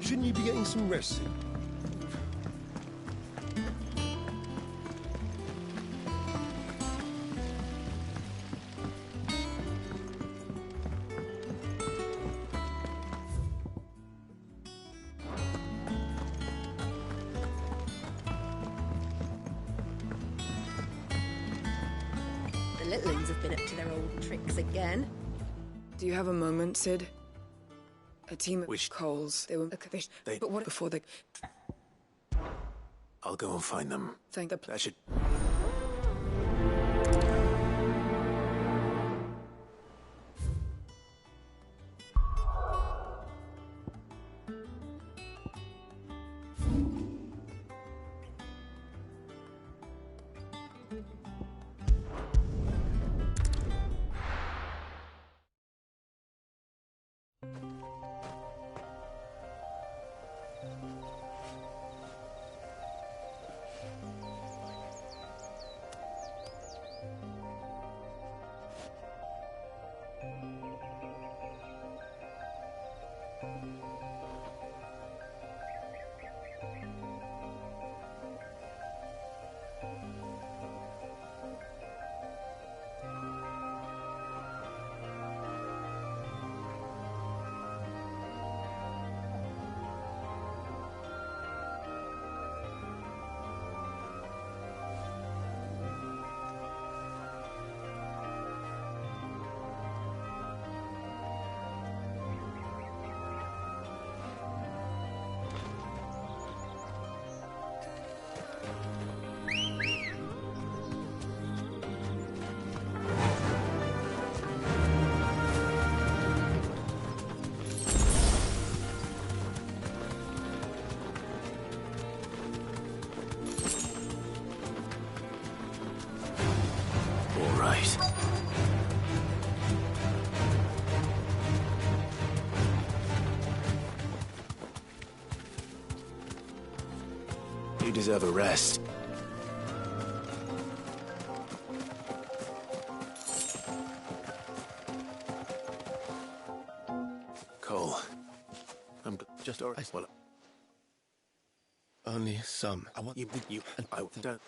Shouldn't you be getting some rest soon? The little ones have been up to their old tricks again. Do you have a moment, Sid? A team of Which- Coles. They were... They- But what before they... I'll go and find them. Thank the... That should... All right. You deserve a rest. Cole. I'm just all right. Well, Only some. I want you and I don't.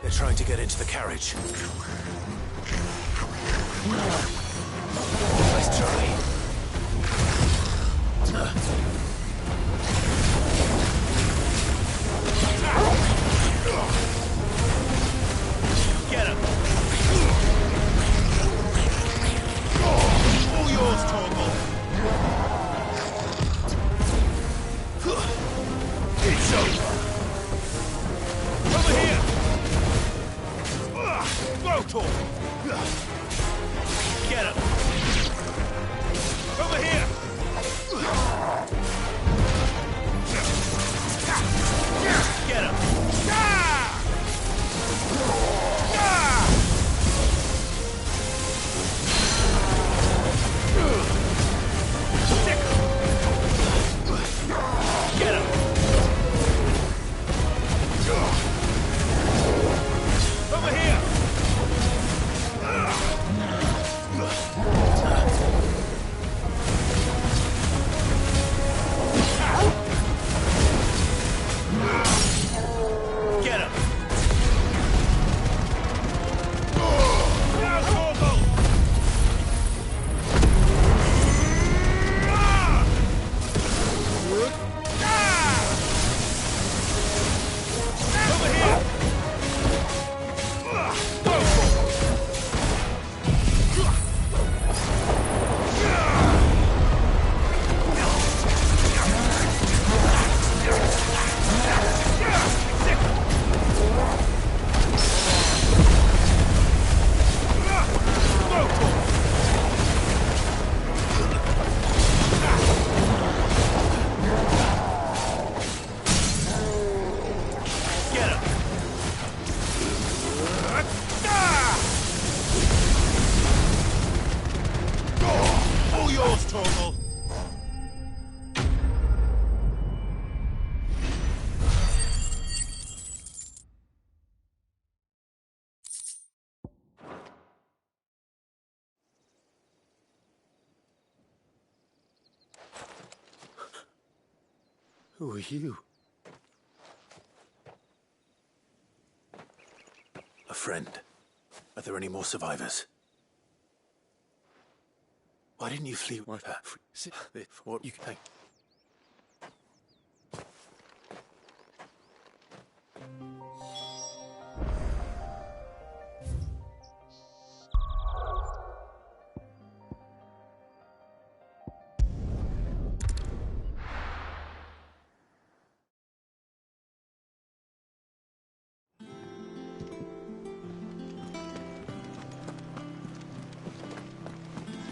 They're trying to get into the carriage. Let's try. Get him! All yours, Torgal! It's over! Over here! Go, Torgal! Get him! Over here! Get him! Who are you? A friend. Are there any more survivors? Why didn't you flee with her? What you can take.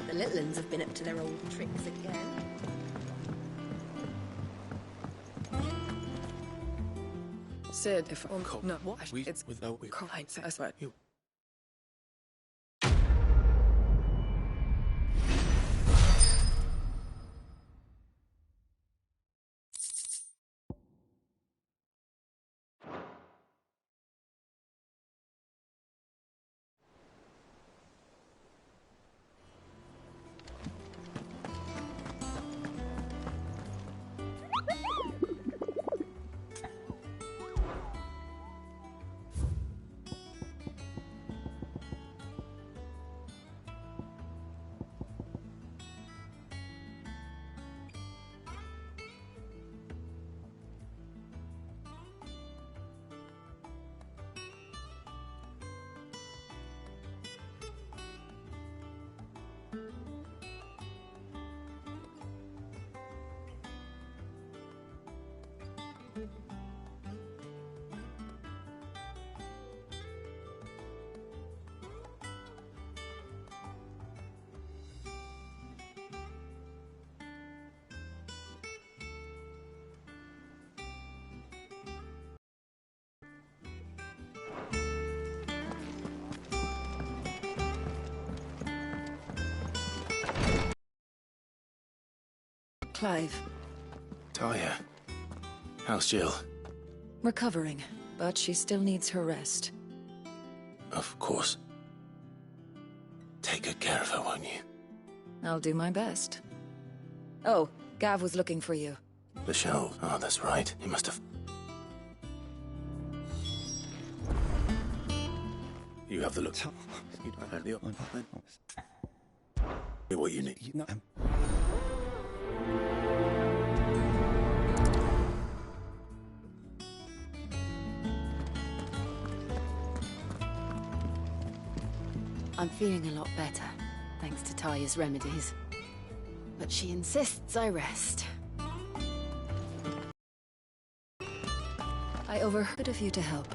The little ones have been up to their old tricks again. Sid, if no, what? It's with no we. I swear. You. Clive. Talia. How's Jill? Recovering, but she still needs her rest. Of course. Take good care of her, won't you? I'll do my best. Oh, Gav was looking for you. The shelves. Oh, that's right. He must have... You have the look. You don't have the apartment. What you need. I'm feeling a lot better, thanks to Talia's remedies. But she insists I rest. I overheard of you to help.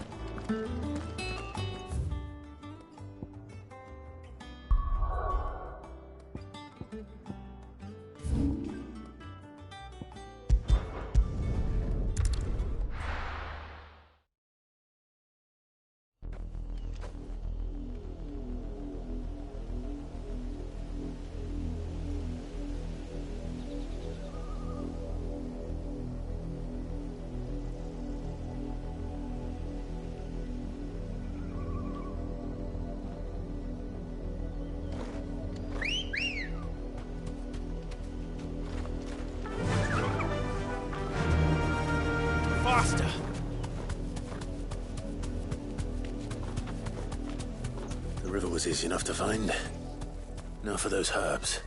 Faster! The river was easy enough to find. Now for those herbs.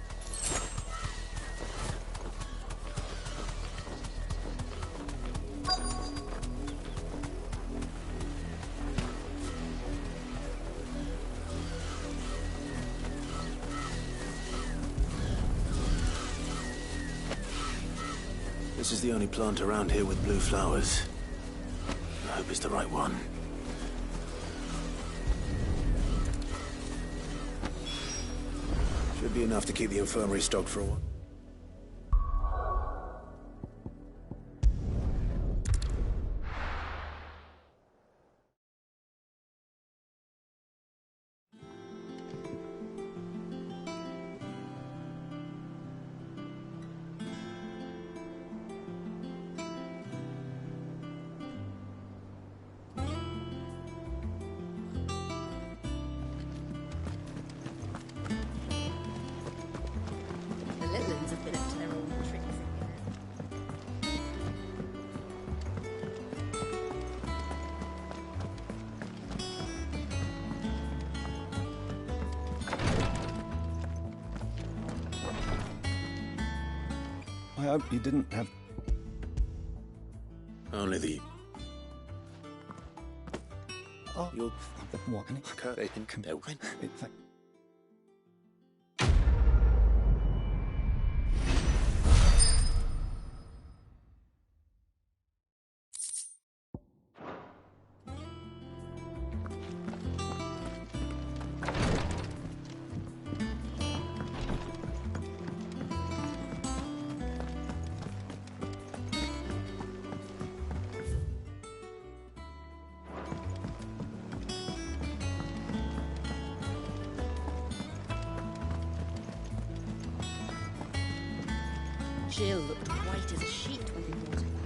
This is the only plant around here with blue flowers. I hope it's the right one. Should be enough to keep the infirmary stocked for a while. The little hope you didn't have... Only the... Oh, You'll... what? Come Jill looked white as a sheet when we brought her back.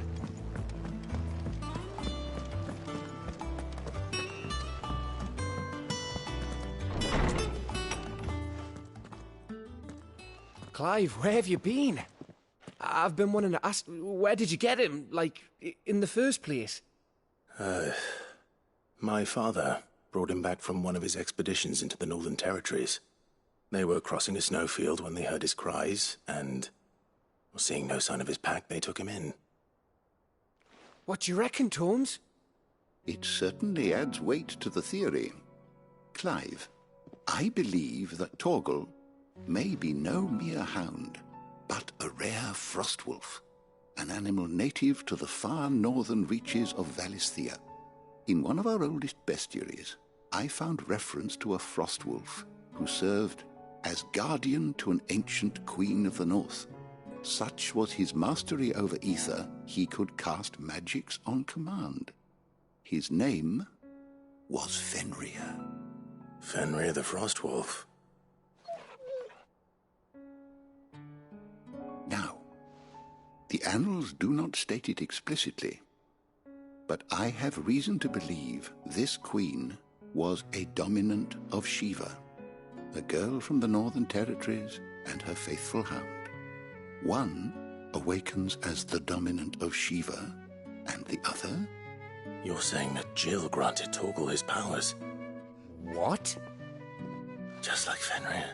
Clive, where have you been? I've been wanting to ask, where did you get him? Like, in the first place? My father brought him back from one of his expeditions into the Northern Territories. They were crossing a snowfield when they heard his cries, and... seeing no sign of his pack, they took him in. What do you reckon, Torms? It certainly adds weight to the theory. Clive, I believe that Torgal may be no mere hound, but a rare frostwolf, an animal native to the far northern reaches of Valisthea. In one of our oldest bestiaries, I found reference to a frostwolf who served as guardian to an ancient queen of the north. Such was his mastery over ether, he could cast magics on command. His name was Fenrir. Fenrir the Frostwolf. Now, the annals do not state it explicitly, but I have reason to believe this queen was a dominant of Shiva, a girl from the Northern Territories and her faithful hound. One awakens as the dominant of Shiva, and the other? You're saying that Jill granted Torgal his powers? What? Just like Fenrir.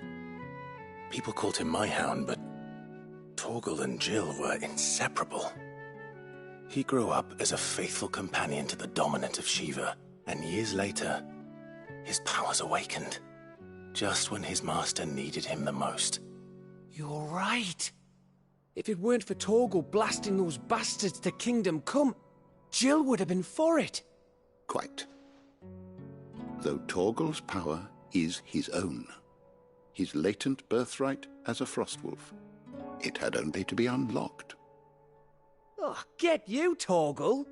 People called him my hound, but Torgal and Jill were inseparable. He grew up as a faithful companion to the dominant of Shiva, and years later, his powers awakened, just when his master needed him the most. You're right. If it weren't for Torgal blasting those bastards to Kingdom Come, Jill would have been for it. Quite. Though Torgal's power is his own, his latent birthright as a Frostwolf, it had only to be unlocked. Oh, get you, Torgal!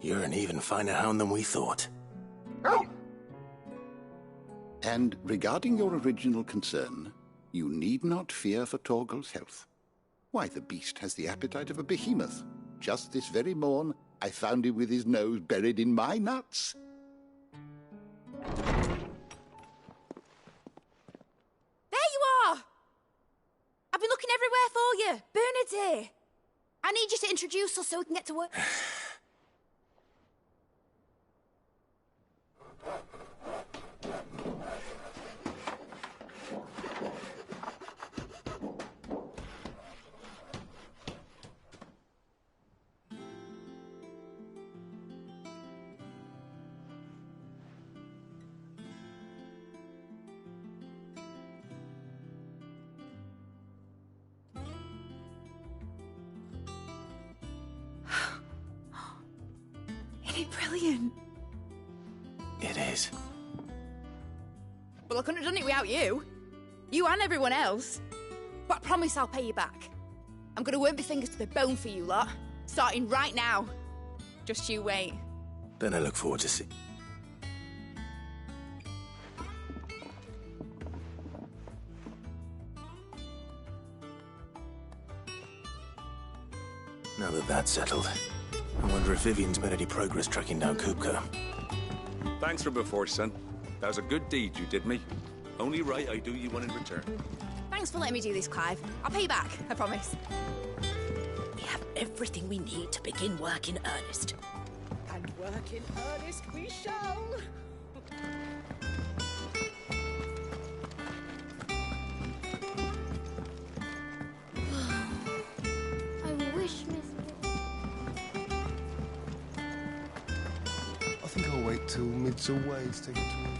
You're an even finer hound than we thought. And regarding your original concern, you need not fear for Torgal's health. Why, the beast has the appetite of a behemoth. Just this very morn, I found him with his nose buried in my nuts. There you are! I've been looking everywhere for you. Bernard's here. I need you to introduce us so we can get to work. Brilliant. It is. Well, I couldn't have done it without you. You and everyone else. But I promise I'll pay you back. I'm gonna work my fingers to the bone for you lot. Starting right now. Just you wait. Then I look forward to seeing... Now that that's settled, I wonder if Vivian's made any progress tracking down Kupka. Thanks for before, son. That was a good deed you did me. Only right I do you one in return. Thanks for letting me do this, Clive. I'll pay you back, I promise. We have everything we need to begin work in earnest. And work in earnest we shall. till mid's away. It's taking too long.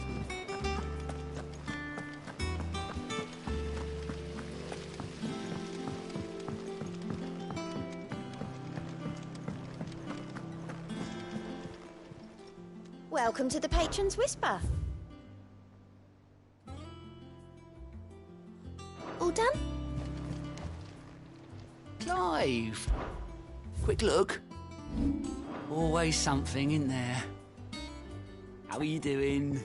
Welcome to the Patron's Whisper. All done? Clive! Quick look. Always something in there. How are you doing?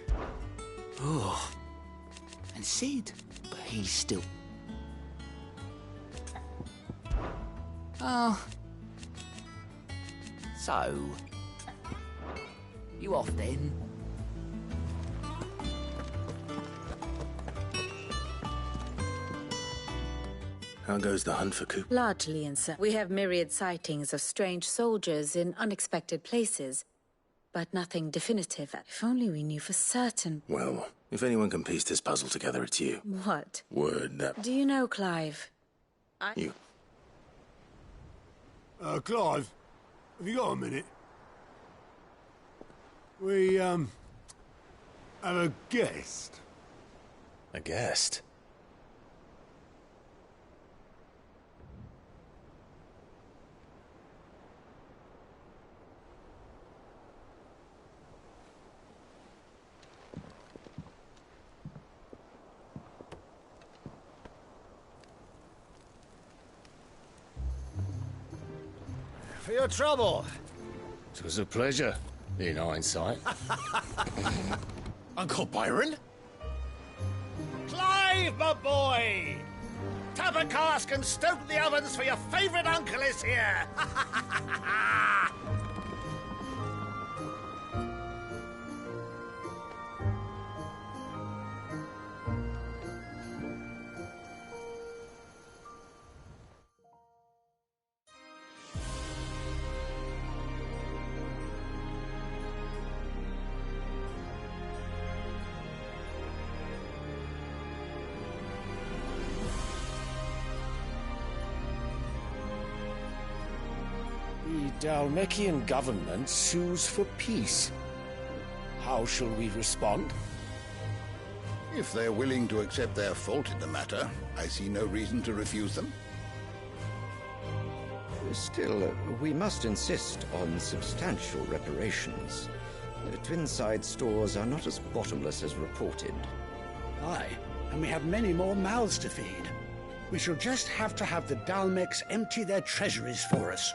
Oh. And Sid, but he's still... Oh. So... You off then? How goes the hunt for Coop? Largely, sir. We have myriad sightings of strange soldiers in unexpected places, but nothing definitive. If only we knew for certain. Well, if anyone can piece this puzzle together, it's you. What? Word that... Do you know Clive? You. Clive, have you got a minute? We, have a guest. A guest? For your trouble. It was a pleasure, in hindsight. Uncle Byron? Clive, my boy! Tap a cask and stoke the ovens, for your favourite uncle is here! The Dalmekian government sues for peace. How shall we respond? If they're willing to accept their fault in the matter, I see no reason to refuse them. Still, we must insist on substantial reparations. Twinside stores are not as bottomless as reported. Aye, and we have many more mouths to feed. We shall just have to have the Dalmecs empty their treasuries for us.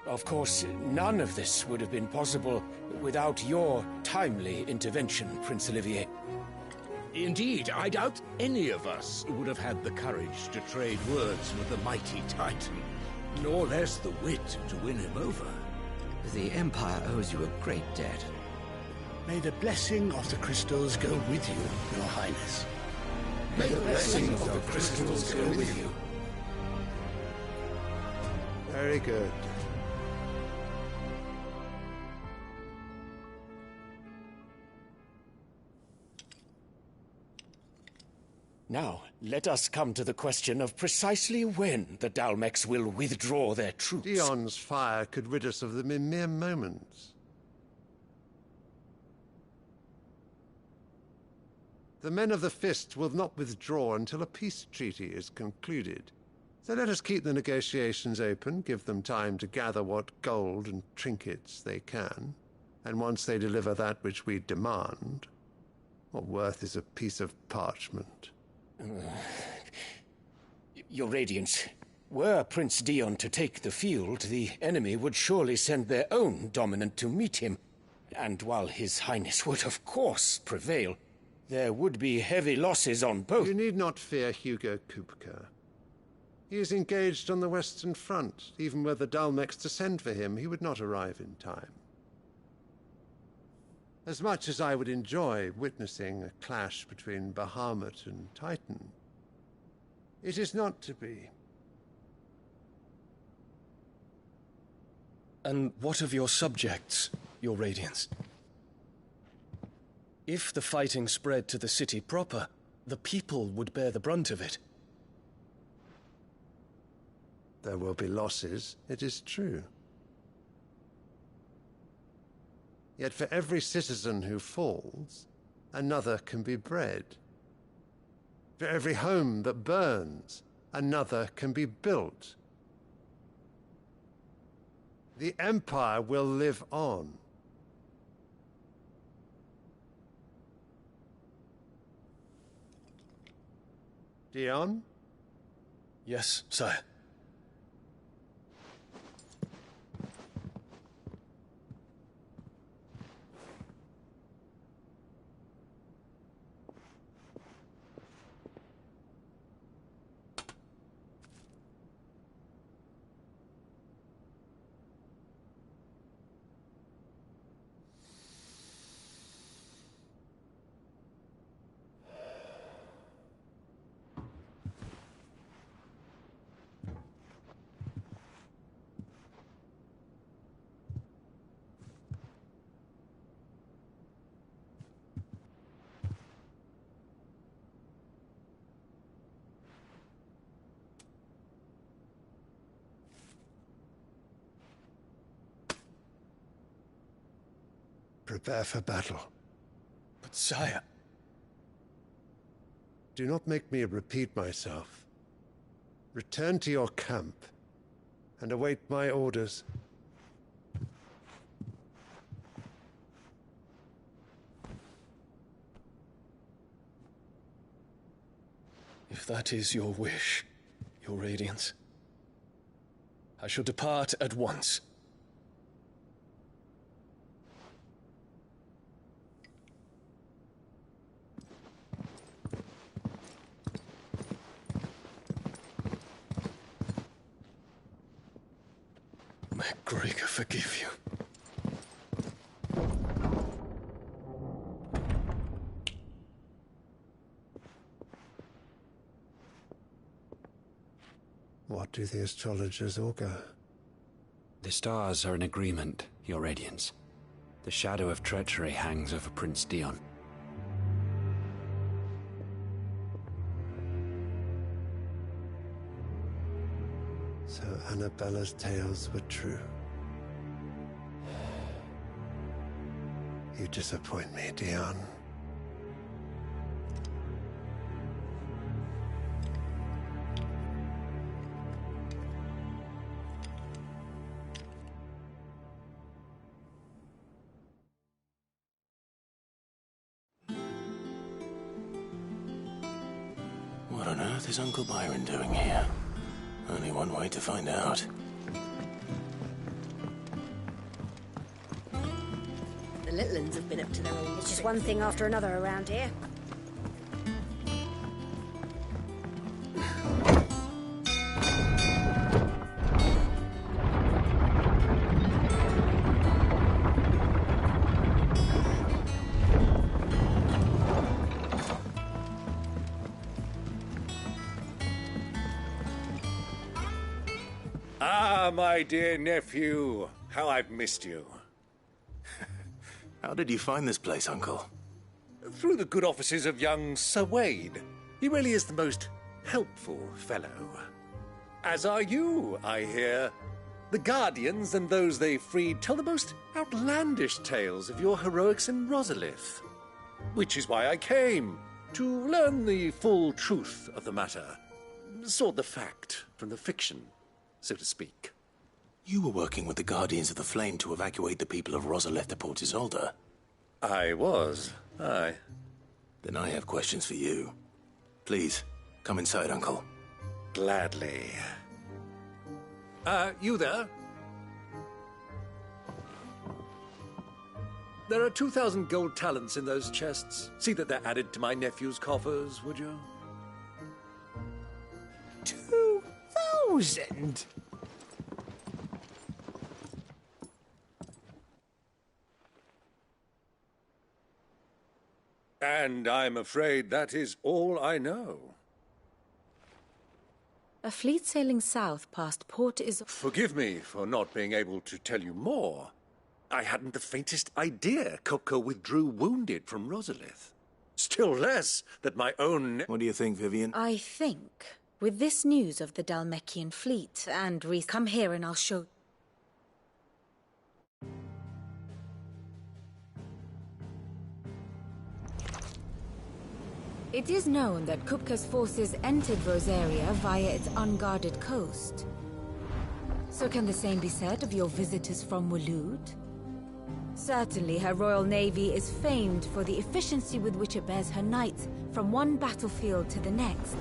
Of course, none of this would have been possible without your timely intervention, Prince Olivier. Indeed, I doubt any of us would have had the courage to trade words with the mighty Titan, nor less the wit to win him over. The Empire owes you a great debt. May the blessing of the crystals go with you, Your Highness. May the blessing of the crystals go with you. Very good. Now, let us come to the question of precisely when the Dalmecs will withdraw their troops. Dion's fire could rid us of them in mere moments. The men of the Fist will not withdraw until a peace treaty is concluded. So let us keep the negotiations open, give them time to gather what gold and trinkets they can, and once they deliver that which we demand, what worth is a piece of parchment? Your Radiance, were Prince Dion to take the field, the enemy would surely send their own dominant to meet him. And while His Highness would of course prevail, there would be heavy losses on both. You need not fear Hugo Kupka. He is engaged on the Western Front. Even were the Dalmecs to send for him, he would not arrive in time. As much as I would enjoy witnessing a clash between Bahamut and Titan, it is not to be. And what of your subjects, Your Radiance? If the fighting spread to the city proper, the people would bear the brunt of it. There will be losses, it is true. Yet for every citizen who falls, another can be bred. For every home that burns, another can be built. The Empire will live on. Dion? Yes, sire. Prepare for battle. But sire... Do not make me repeat myself. Return to your camp and await my orders. If that is your wish, your Radiance, I shall depart at once. May Gregor forgive you. What do the astrologers augur? The stars are in agreement, Your Radiance. The shadow of treachery hangs over Prince Dion. So Annabella's tales were true. You disappoint me, Dion. What on earth is Uncle Byron doing here? Only one way to find out. The little ones have been up to their own. It's just one thing after another around here. Ah, my dear nephew. How I've missed you. How did you find this place, Uncle? Through the good offices of young Sir Wade. He really is the most helpful fellow. As are you, I hear. The Guardians and those they freed tell the most outlandish tales of your heroics in Rosalith. Which is why I came, to learn the full truth of the matter. Sort the fact from the fiction, so to speak. You were working with the Guardians of the Flame to evacuate the people of Rosalith to Port Isolde. I was, aye. Then I have questions for you. Please, come inside, Uncle. Gladly. You there? There are 2,000 gold talents in those chests. See that they're added to my nephew's coffers, would you? 2,000? And I'm afraid that is all I know. A fleet sailing south past Port is... Forgive me for not being able to tell you more. I hadn't the faintest idea Coco withdrew wounded from Rosalith. Still less that my own... What do you think, Vivian? I think With this news of the Dalmekian fleet and come here and I'll show... It is known that Kupka's forces entered Rosaria via its unguarded coast. So can the same be said of your visitors from Waloed? Certainly her royal navy is famed for the efficiency with which it bears her knights from one battlefield to the next.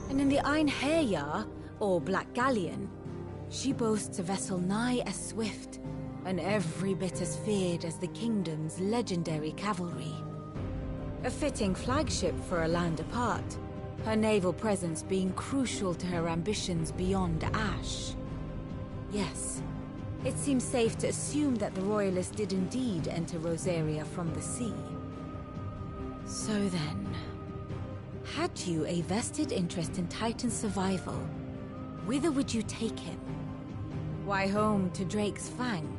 And in the Einherjar, or Black Galleon, she boasts a vessel nigh as swift, and every bit as feared as the kingdom's legendary cavalry. A fitting flagship for a land apart, her naval presence being crucial to her ambitions beyond Ash. Yes, it seems safe to assume that the Royalists did indeed enter Rosaria from the sea. So then, had you a vested interest in Titan's survival, whither would you take him? Why, home to Drake's Fang,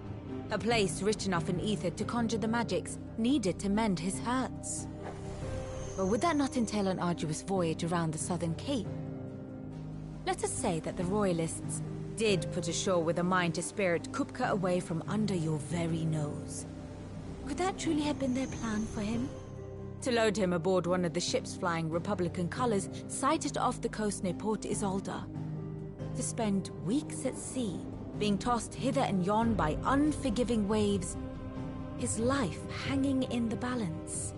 a place rich enough in ether to conjure the magics needed to mend his hurts. But would that not entail an arduous voyage around the southern cape? Let us say that the Royalists did put ashore with a mind to spirit Kupka away from under your very nose. Could that truly have been their plan for him? To load him aboard one of the ships flying Republican colors sighted off the coast near Port Isolde. To spend weeks at sea, being tossed hither and yon by unforgiving waves, his life hanging in the balance.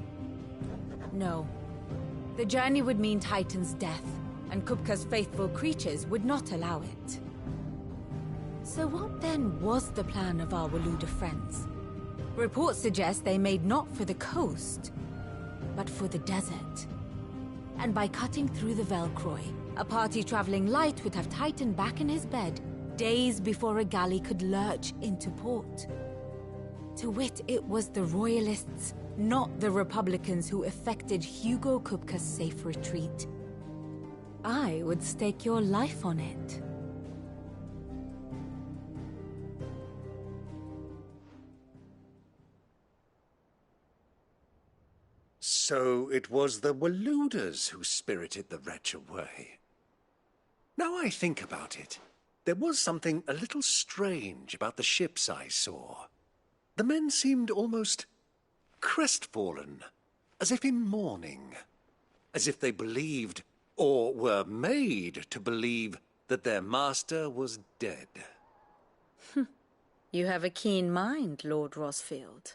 No. The journey would mean Titan's death, and Kupka's faithful creatures would not allow it. So what then was the plan of our Waluda friends? Reports suggest they made not for the coast, but for the desert. And by cutting through the Velcroy, a party traveling light would have Titan back in his bed days before a galley could lurch into port. To wit, it was the Royalists, not the Republicans, who effected Hugo Kupka's safe retreat. I would stake your life on it. So it was the Waludas who spirited the wretch away. Now I think about it, there was something a little strange about the ships I saw. The men seemed almost crestfallen, as if in mourning, as if they believed, or were made to believe, that their master was dead. You have a keen mind, Lord Rosfield.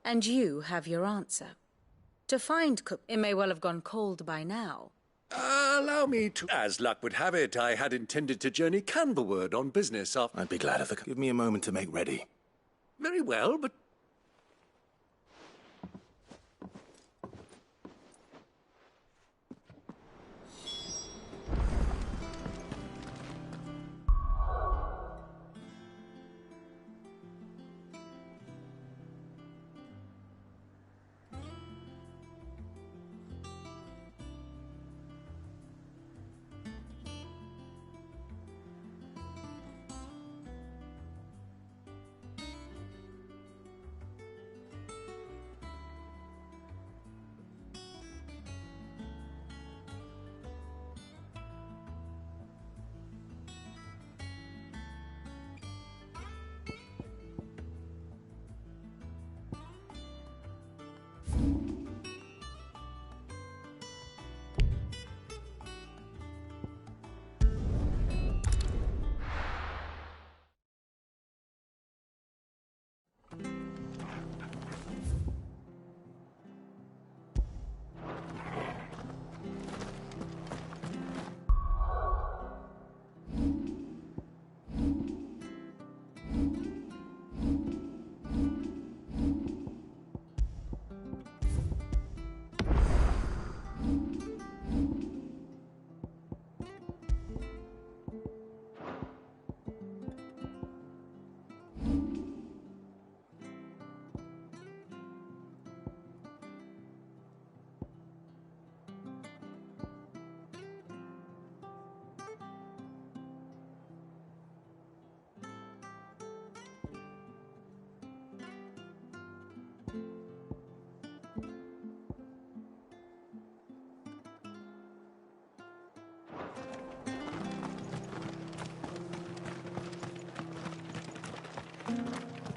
And you have your answer. To find Cook, it may well have gone cold by now. Allow me to... As luck would have it, I had intended to journey Canberward on business after... I'd be glad of it. Give me a moment to make ready. Very well, but...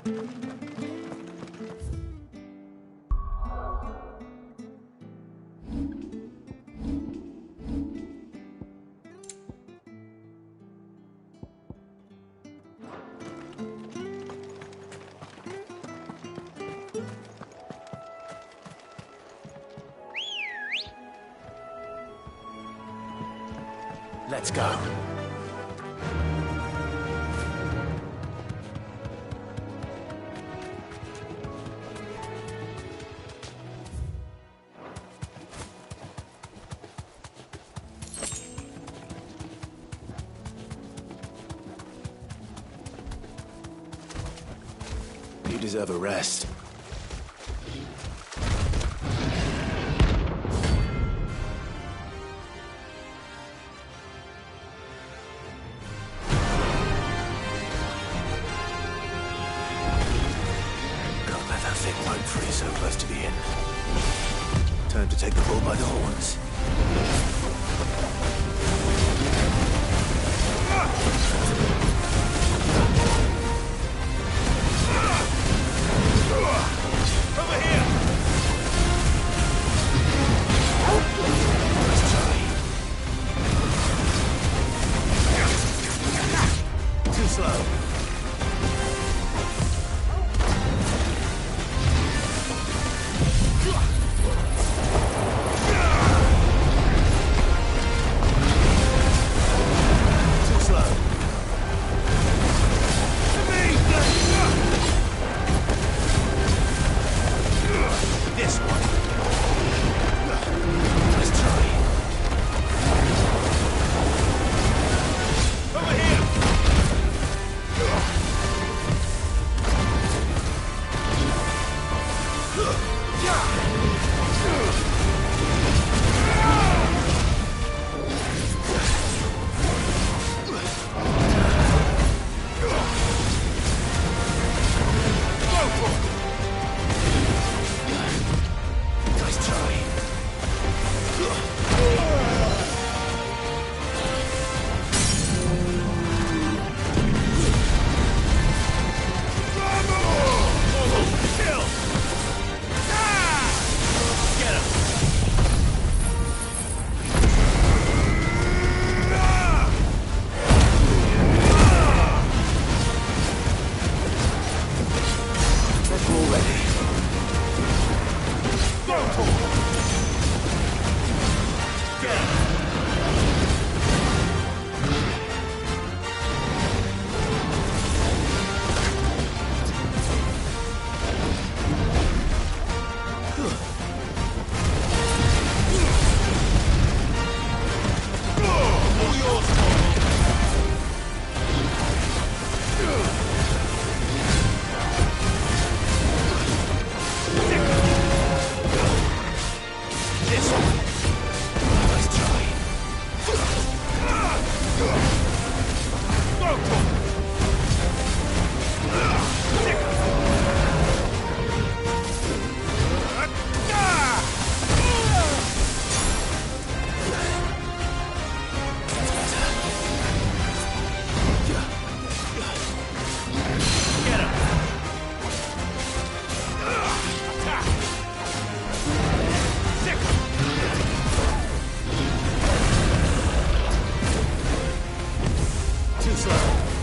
Let's go. You deserve a rest. So close to the end. Time to take the bull by the horns. Over here! Let's try. Too slow.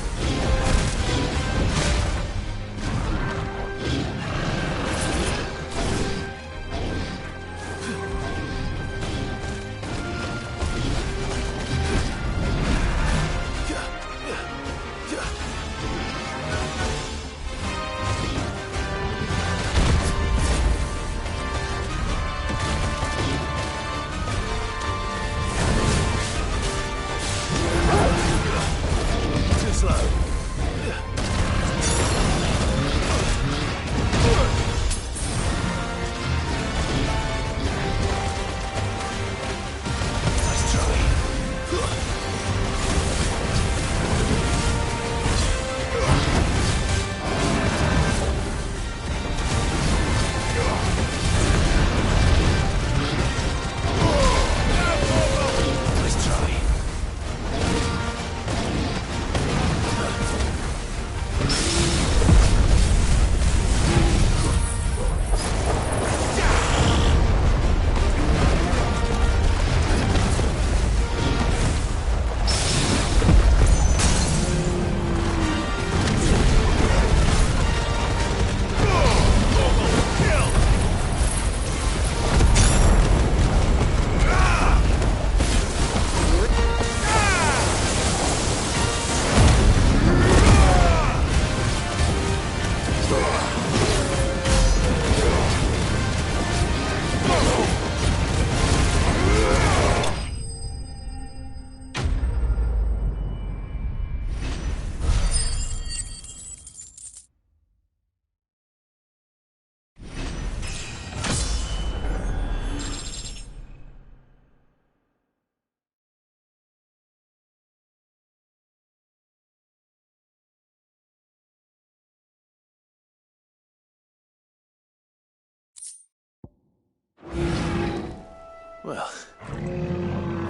Well,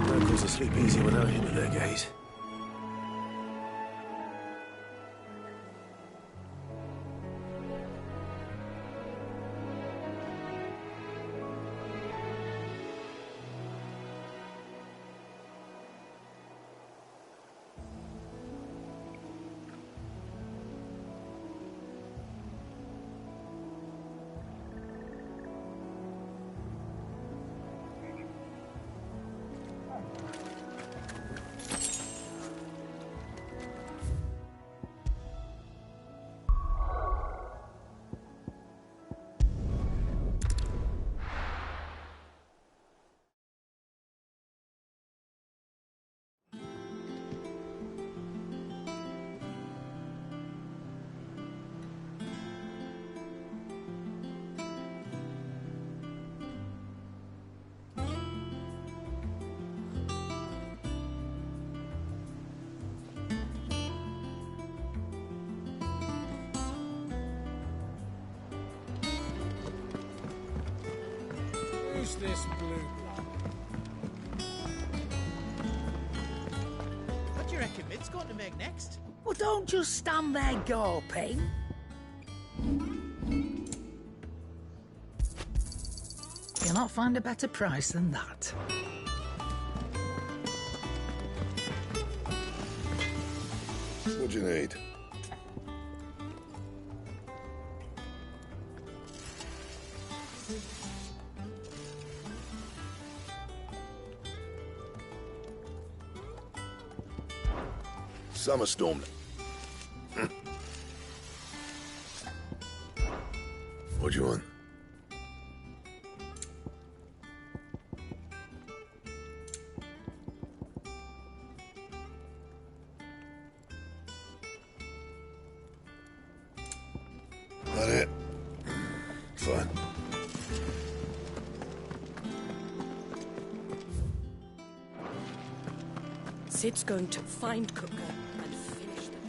locals will sleep easy without him at their gate. Who's this blue blood? What do you reckon Mid's going to make next? Well, don't just stand there gawping. You'll not find a better price than that. What'd you need? Summer storm. What do you want? That it? Fine. Sid's going to find Cooker and finish them.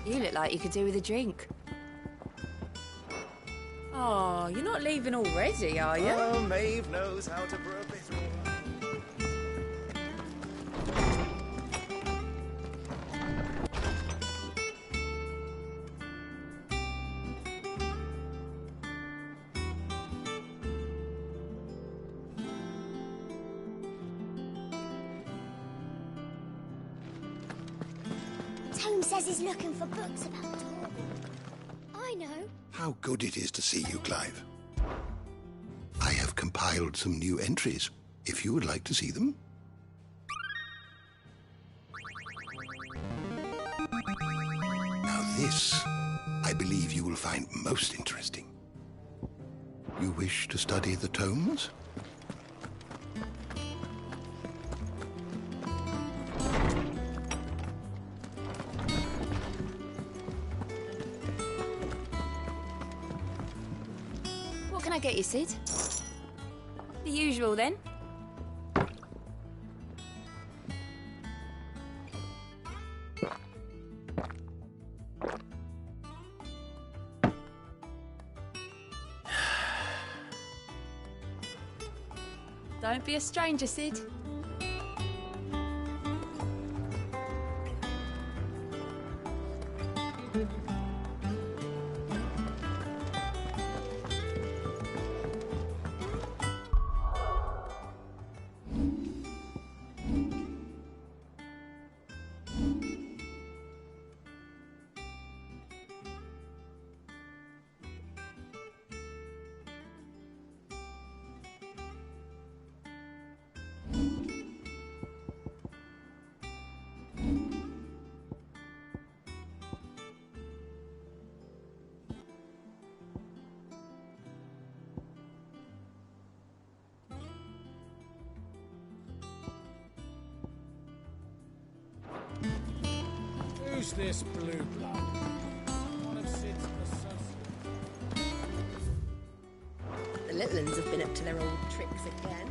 You look like you could do with a drink. Oh, you're not leaving already, are you? Oh, Maeve knows how to brew a bitter. Tome says he's looking for books about Torgal. I know. How good it is to see you, Clive. I have compiled some new entries, if you would like to see them. Now this, I believe you will find most interesting. You wish to study the tomes? What can I get you, Sid? The usual, then. Don't be a stranger, Sid. What's this blue blood? One of Sid's associates. The little uns have been up to their old tricks again.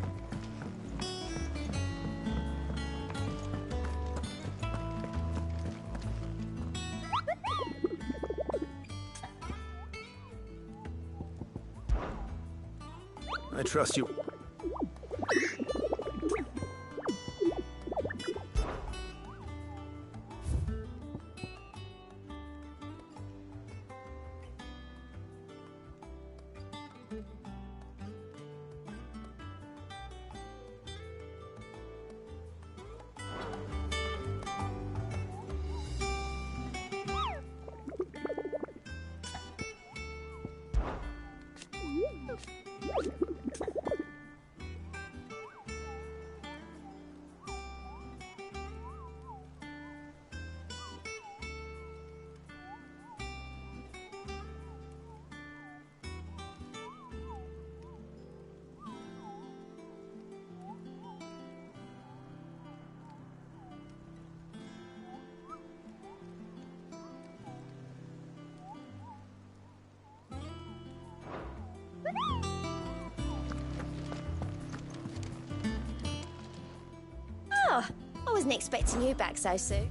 I trust you. Oh, I wasn't expecting you back so soon.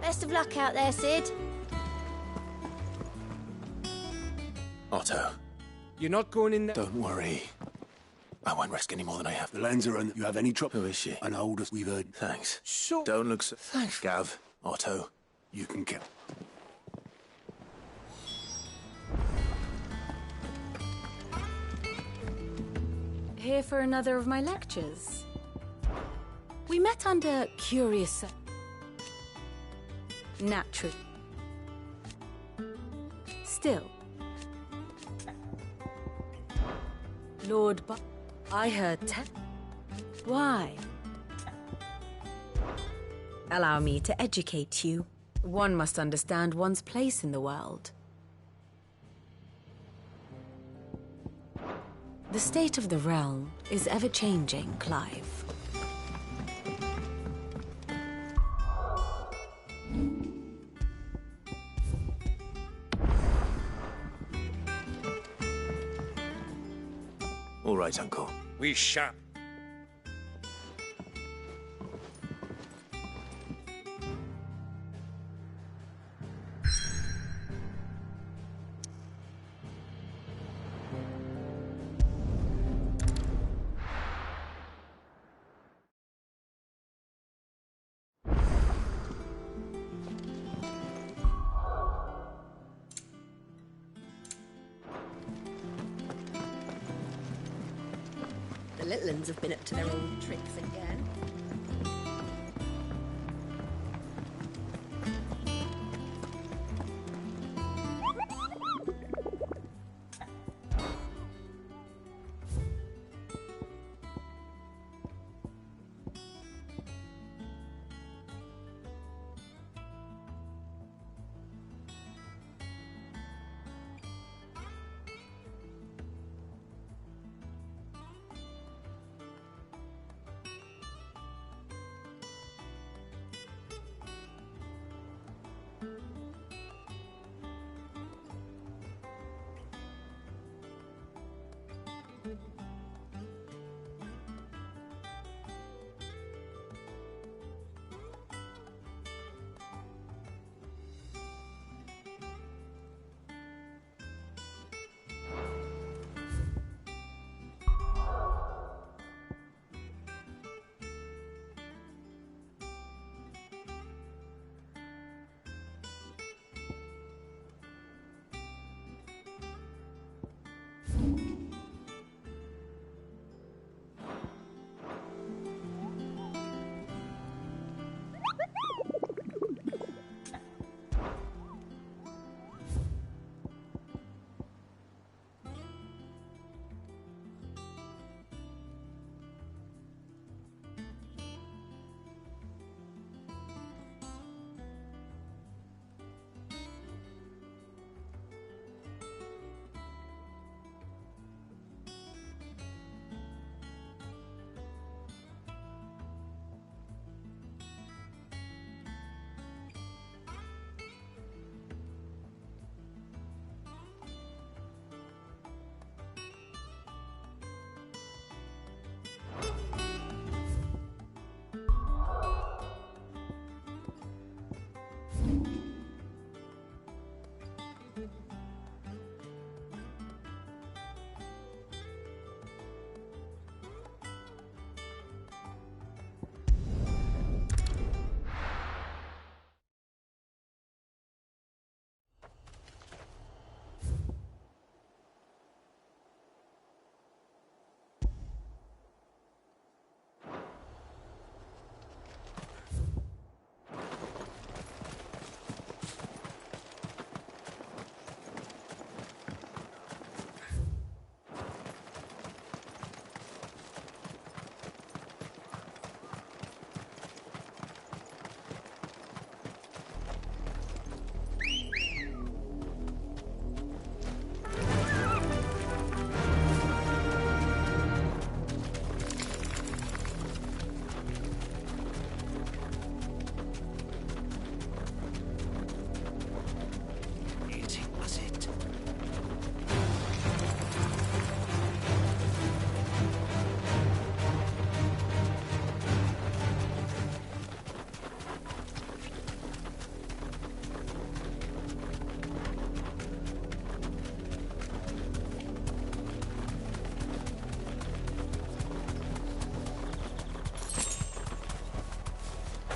Best of luck out there, Sid. Otto. You're not going in there? Don't worry. I won't risk any more than I have. The lands are on. You have any trouble? Who is she? An oldest we've heard. Thanks. So... Don't look so... Thanks. Gav. Otto. You can kill. Here for another of my lectures. We met under curious... Natural. Still. Lord I heard Why? Allow me to educate you. One must understand one's place in the world. The state of the realm is ever-changing, Clive. All right, Uncle. We shall. The little uns have been up to their old tricks again.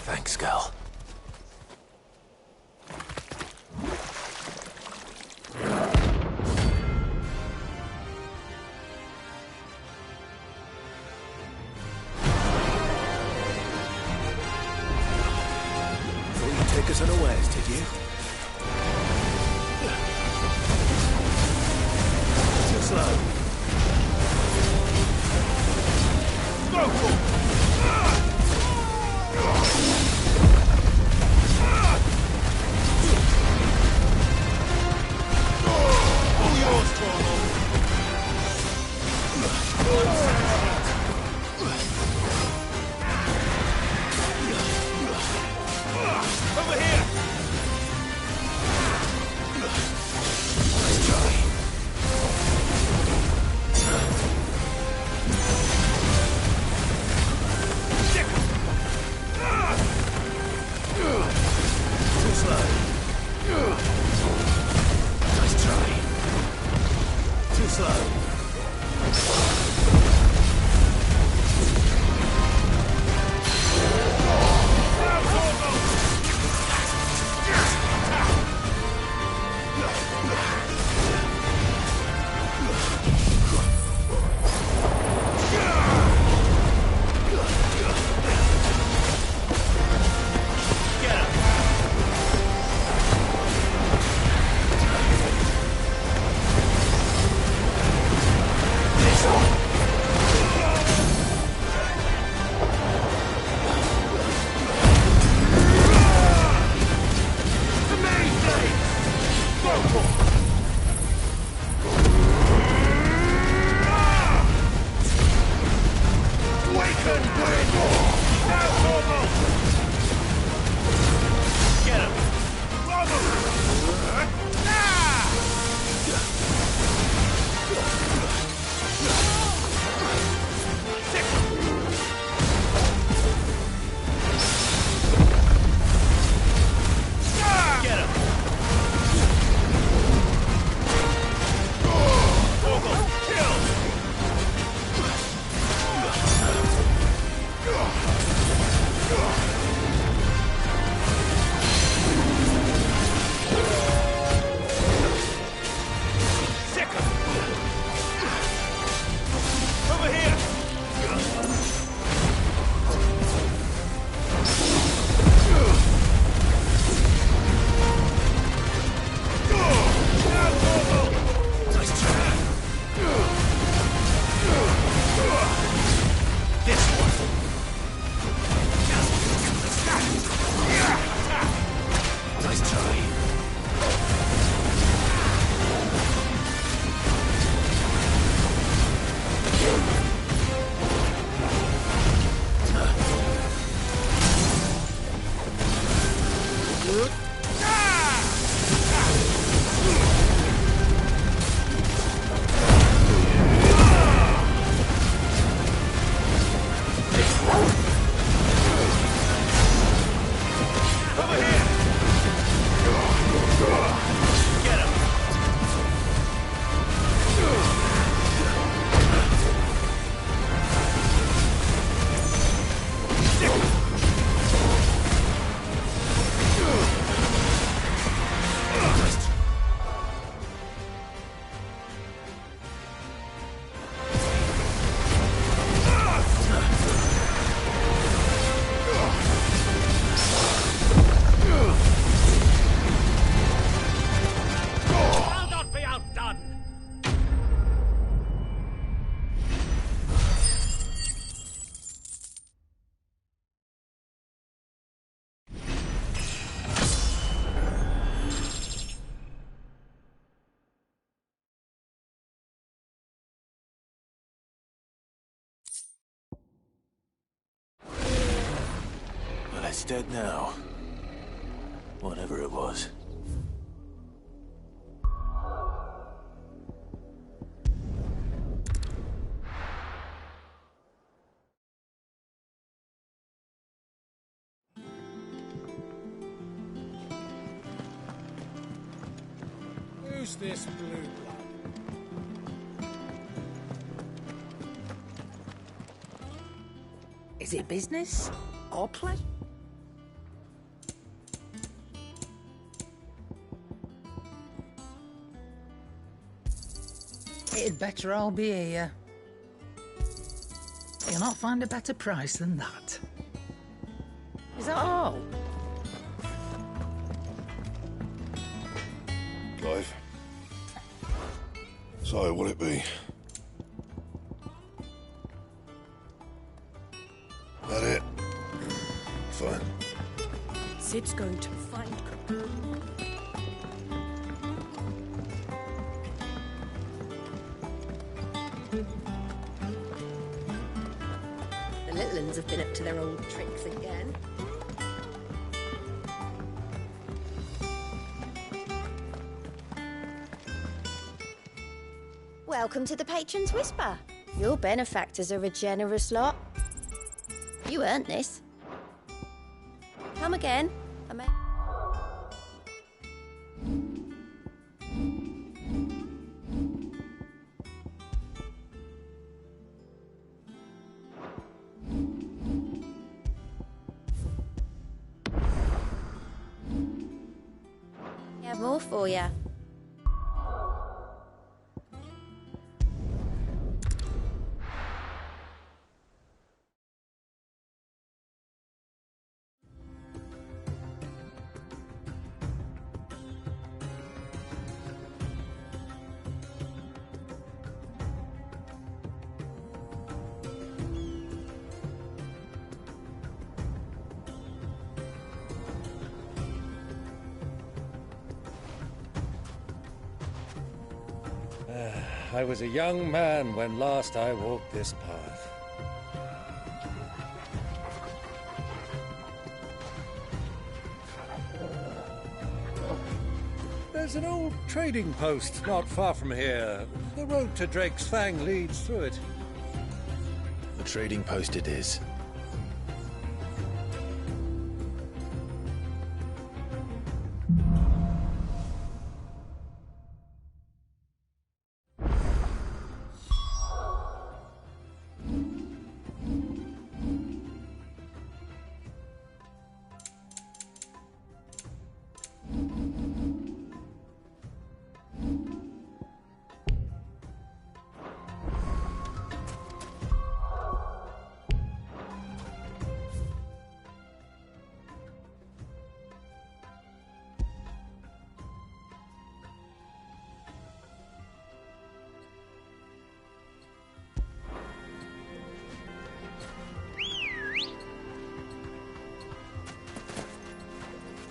Thanks, girl. Thought you'd take us unawares, did you? Too slow. Go for it! dead now. Whatever it was. Who's this blue blood? Is it business or play? It'd better all be here. You'll not find a better price than that. Is that all? Clive. So, will it be? That it? Fine. Sid's going to find... The little uns have been up to their old tricks again. Welcome to the Patron's Whisper. Your benefactors are a generous lot. You earned this. Come again. We have more for you. I was a young man when last I walked this path. There's an old trading post not far from here. The road to Drake's Fang leads through it. The trading post it is.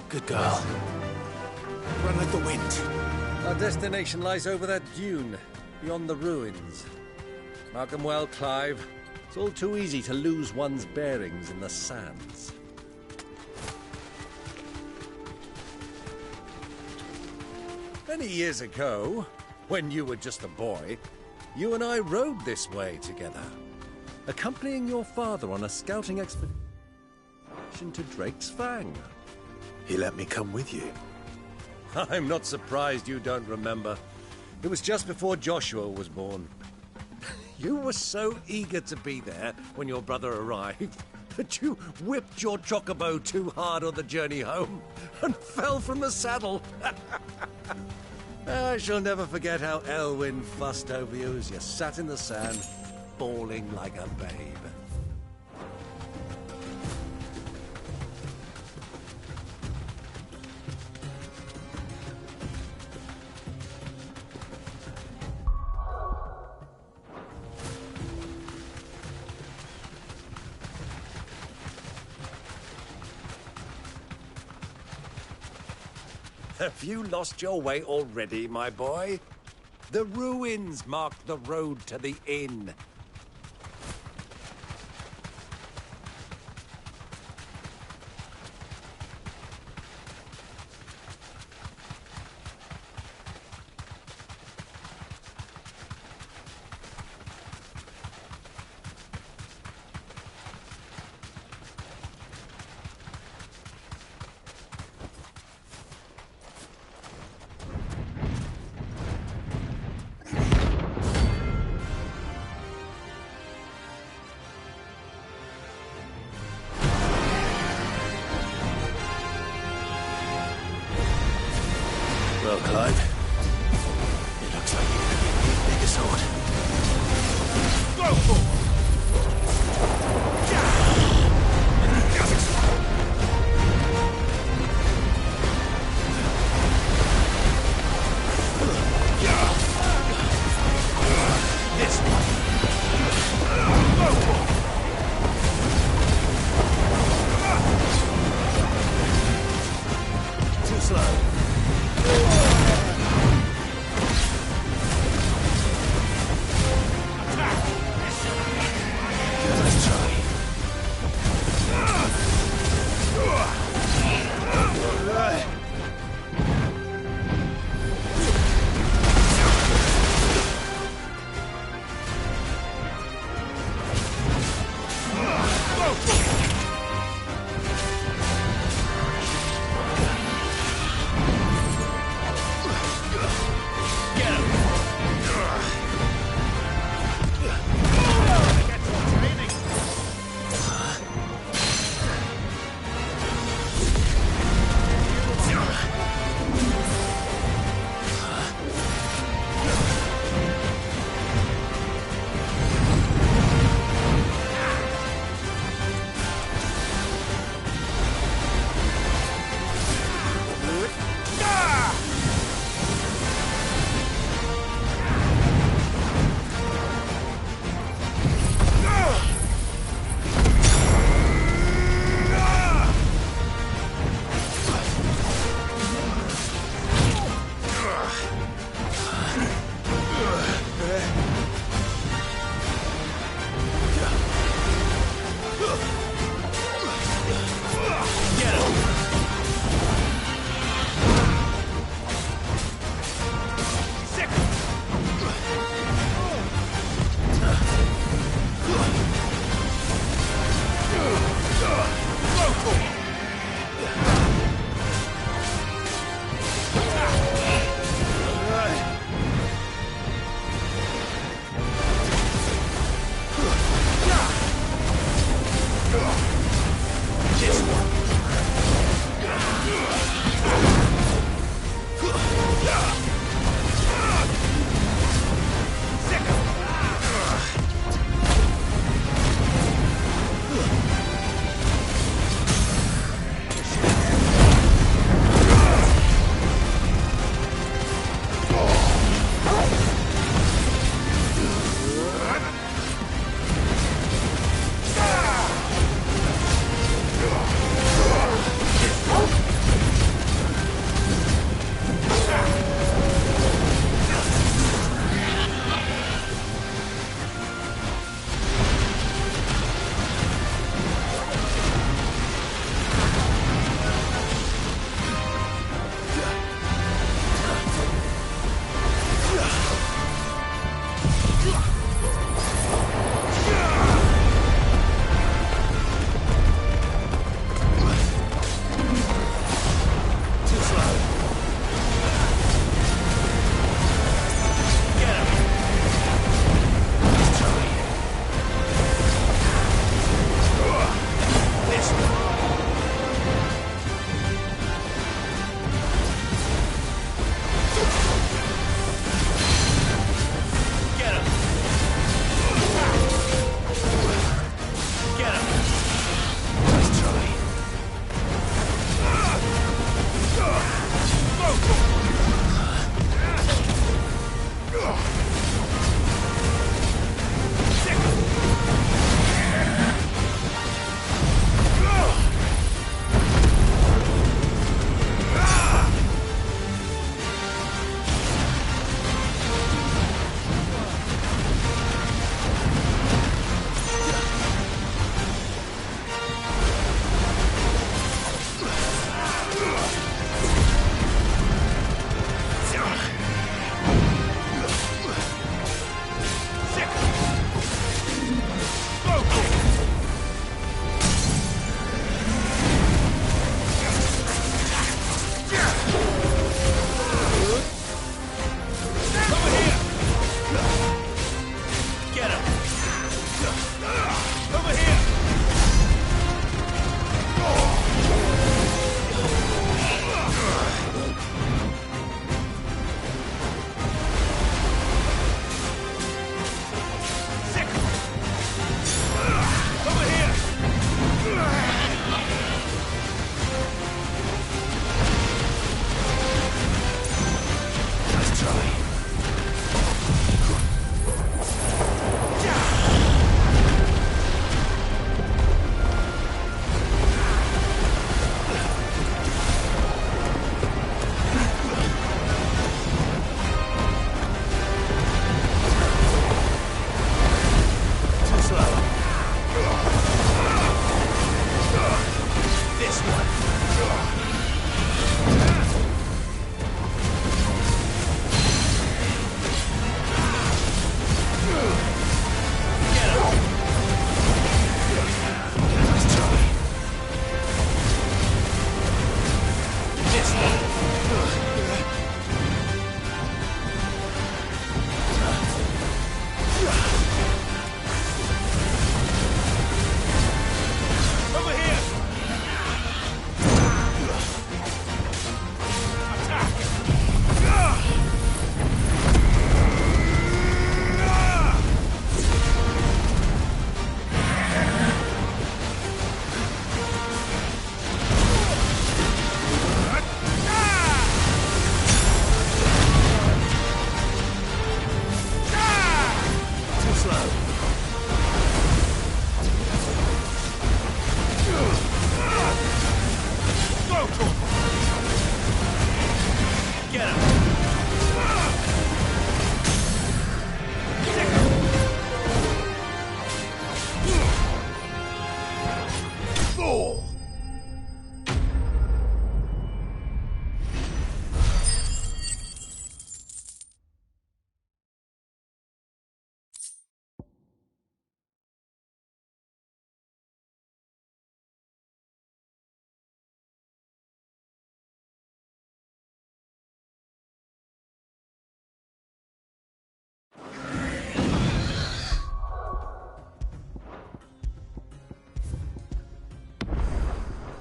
Good girl. Run like the wind. Our destination lies over that dune, beyond the ruins. Mark 'em well, Clive. It's all too easy to lose one's bearings in the sands. Many years ago, when you were just a boy, you and I rode this way together, accompanying your father on a scouting expedition to Drake's Fang. He let me come with you. I'm not surprised you don't remember. It was just before Joshua was born. You were so eager to be there when your brother arrived that you whipped your chocobo too hard on the journey home and fell from the saddle. I shall never forget how Elwyn fussed over you as you sat in the sand, bawling like a babe. Have you lost your way already, my boy? The ruins mark the road to the inn. Well, Clive, it looks like you could give me a bigger sword. Go for it! This one. Go for it! Too slow. Attack!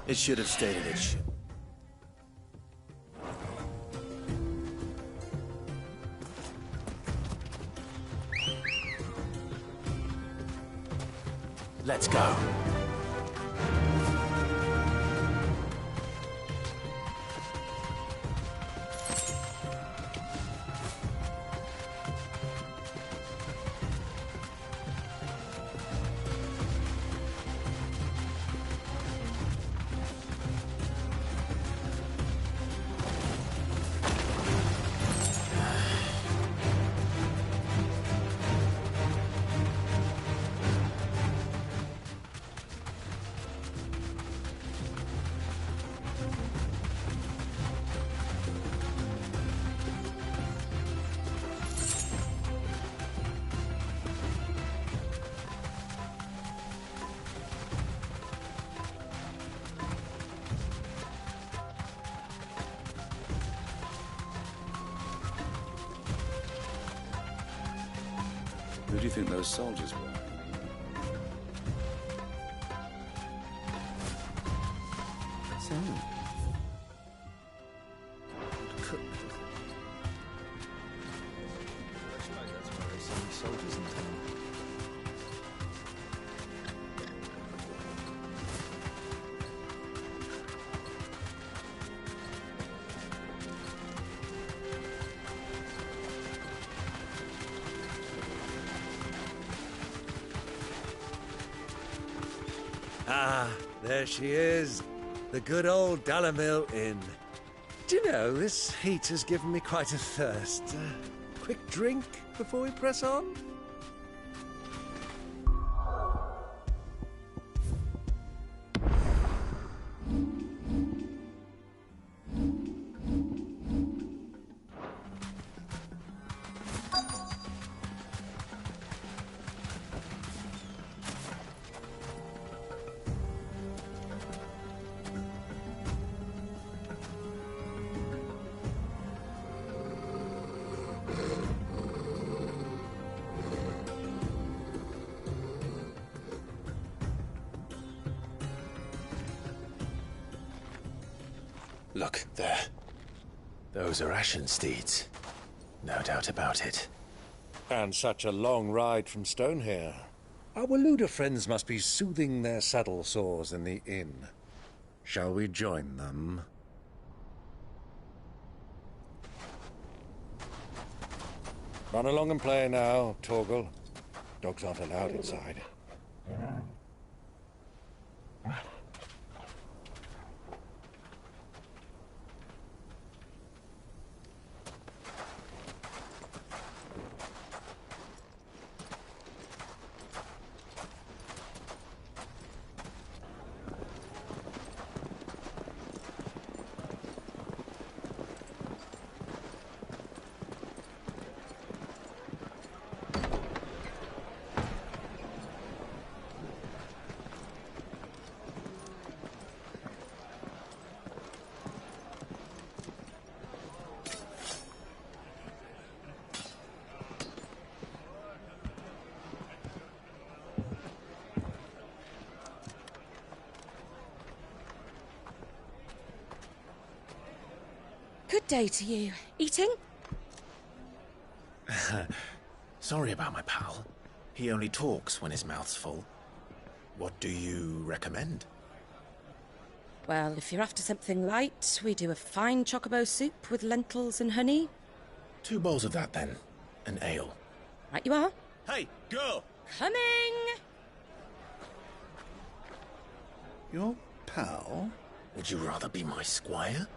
It should have stayed in its ship. Let's go. Who do you think those soldiers were? So, I suppose that's why there's so many soldiers in town. Ah, there she is. The good old Dalamil Inn. Do you know, this heat has given me quite a thirst. Quick drink before we press on? Look, there. Those are Ashen steeds. No doubt about it. And such a long ride from Stonehair. Our Waluda friends must be soothing their saddle sores in the inn. Shall we join them? Run along and play now, Torgal. Dogs aren't allowed inside. Good day to you. Eating? Sorry about my pal. He only talks when his mouth's full. What do you recommend? Well, if you're after something light, we do a fine chocobo soup with lentils and honey. 2 bowls of that, then. An ale. Right you are. Hey, girl! Coming! Your pal? Would you rather be my squire?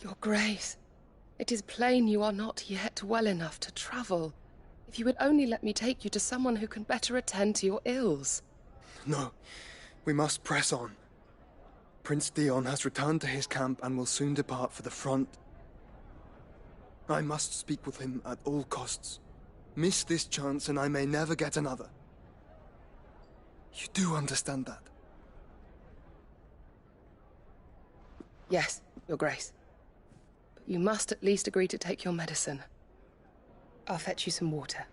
Your Grace, it is plain you are not yet well enough to travel. If you would only let me take you to someone who can better attend to your ills. No, we must press on. Prince Dion has returned to his camp and will soon depart for the front. I must speak with him at all costs. Miss this chance and I may never get another. You do understand that? Yes, Your Grace. But you must at least agree to take your medicine. I'll fetch you some water.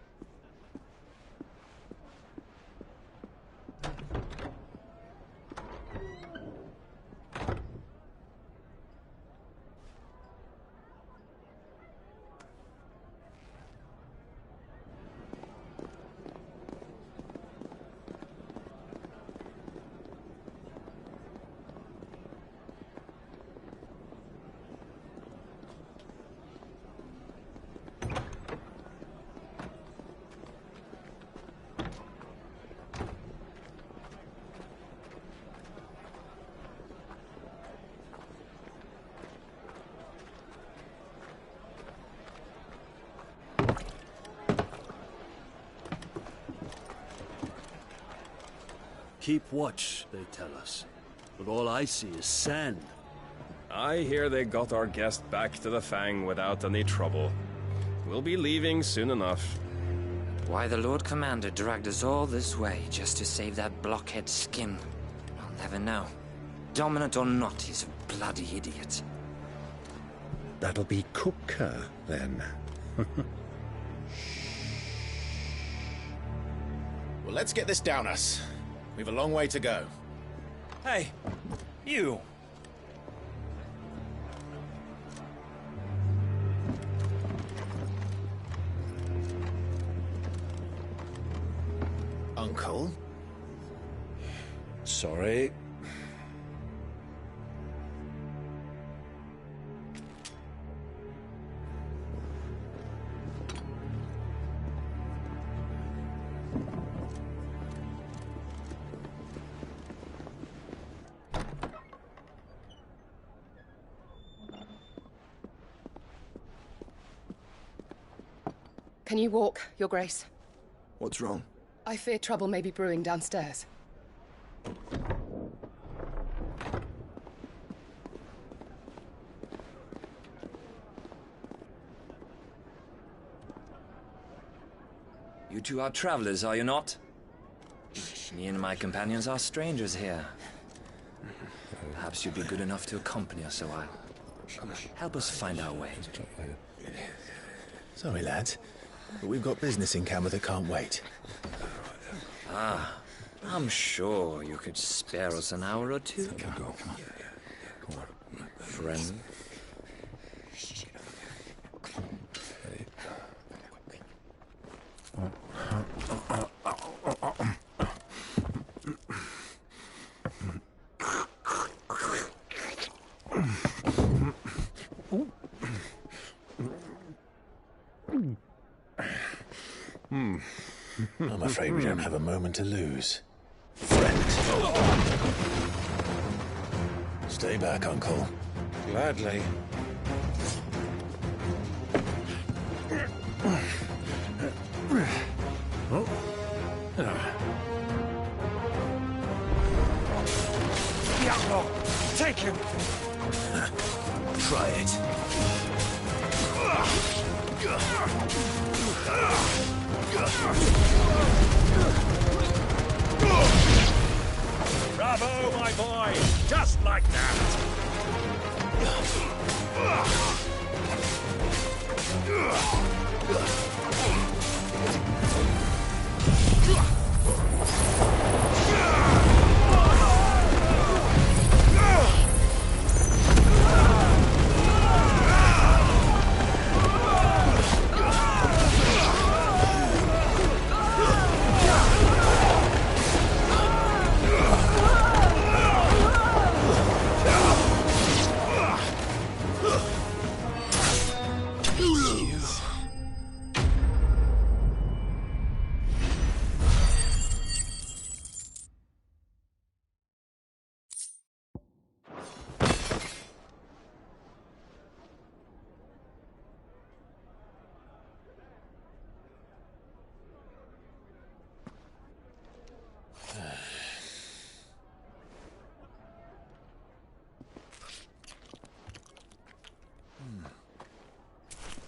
Keep watch, they tell us. But all I see is sand. I hear they got our guest back to the Fang without any trouble. We'll be leaving soon enough. Why the Lord Commander dragged us all this way just to save that blockhead skin, I'll never know. Dominant or not, he's a bloody idiot. That'll be Kupka, then. Well, let's get this down us. We've a long way to go. Hey, you! Uncle? Sorry. Can you walk, Your Grace? What's wrong? I fear trouble may be brewing downstairs. You two are travelers, are you not? Me and my companions are strangers here. Perhaps you'd be good enough to accompany us a while. Help us find our way. Sorry, lads, but we've got business in camera that can't wait. Ah, I'm sure you could spare us an hour or two. Come on. Friend. I'm afraid we don't have a moment to lose. Friend. Stay back, Uncle. Gladly. Diablo! Take him! Try it. Bravo, my boy! Just like that!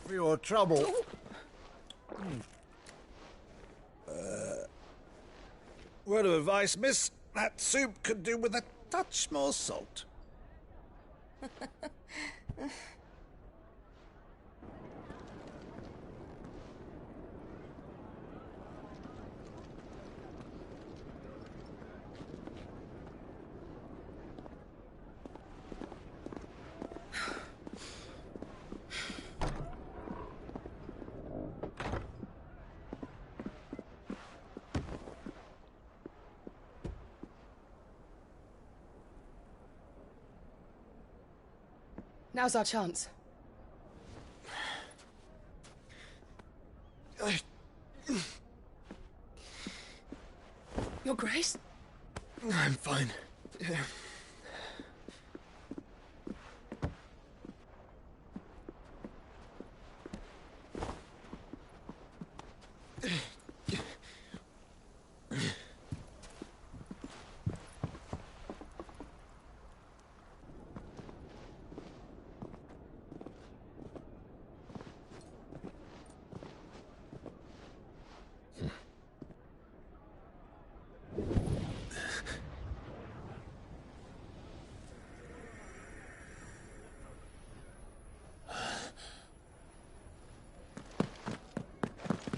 for your trouble. Word of advice, miss. That soup could do with a touch more salt. Now's our chance. Your Grace? I'm fine.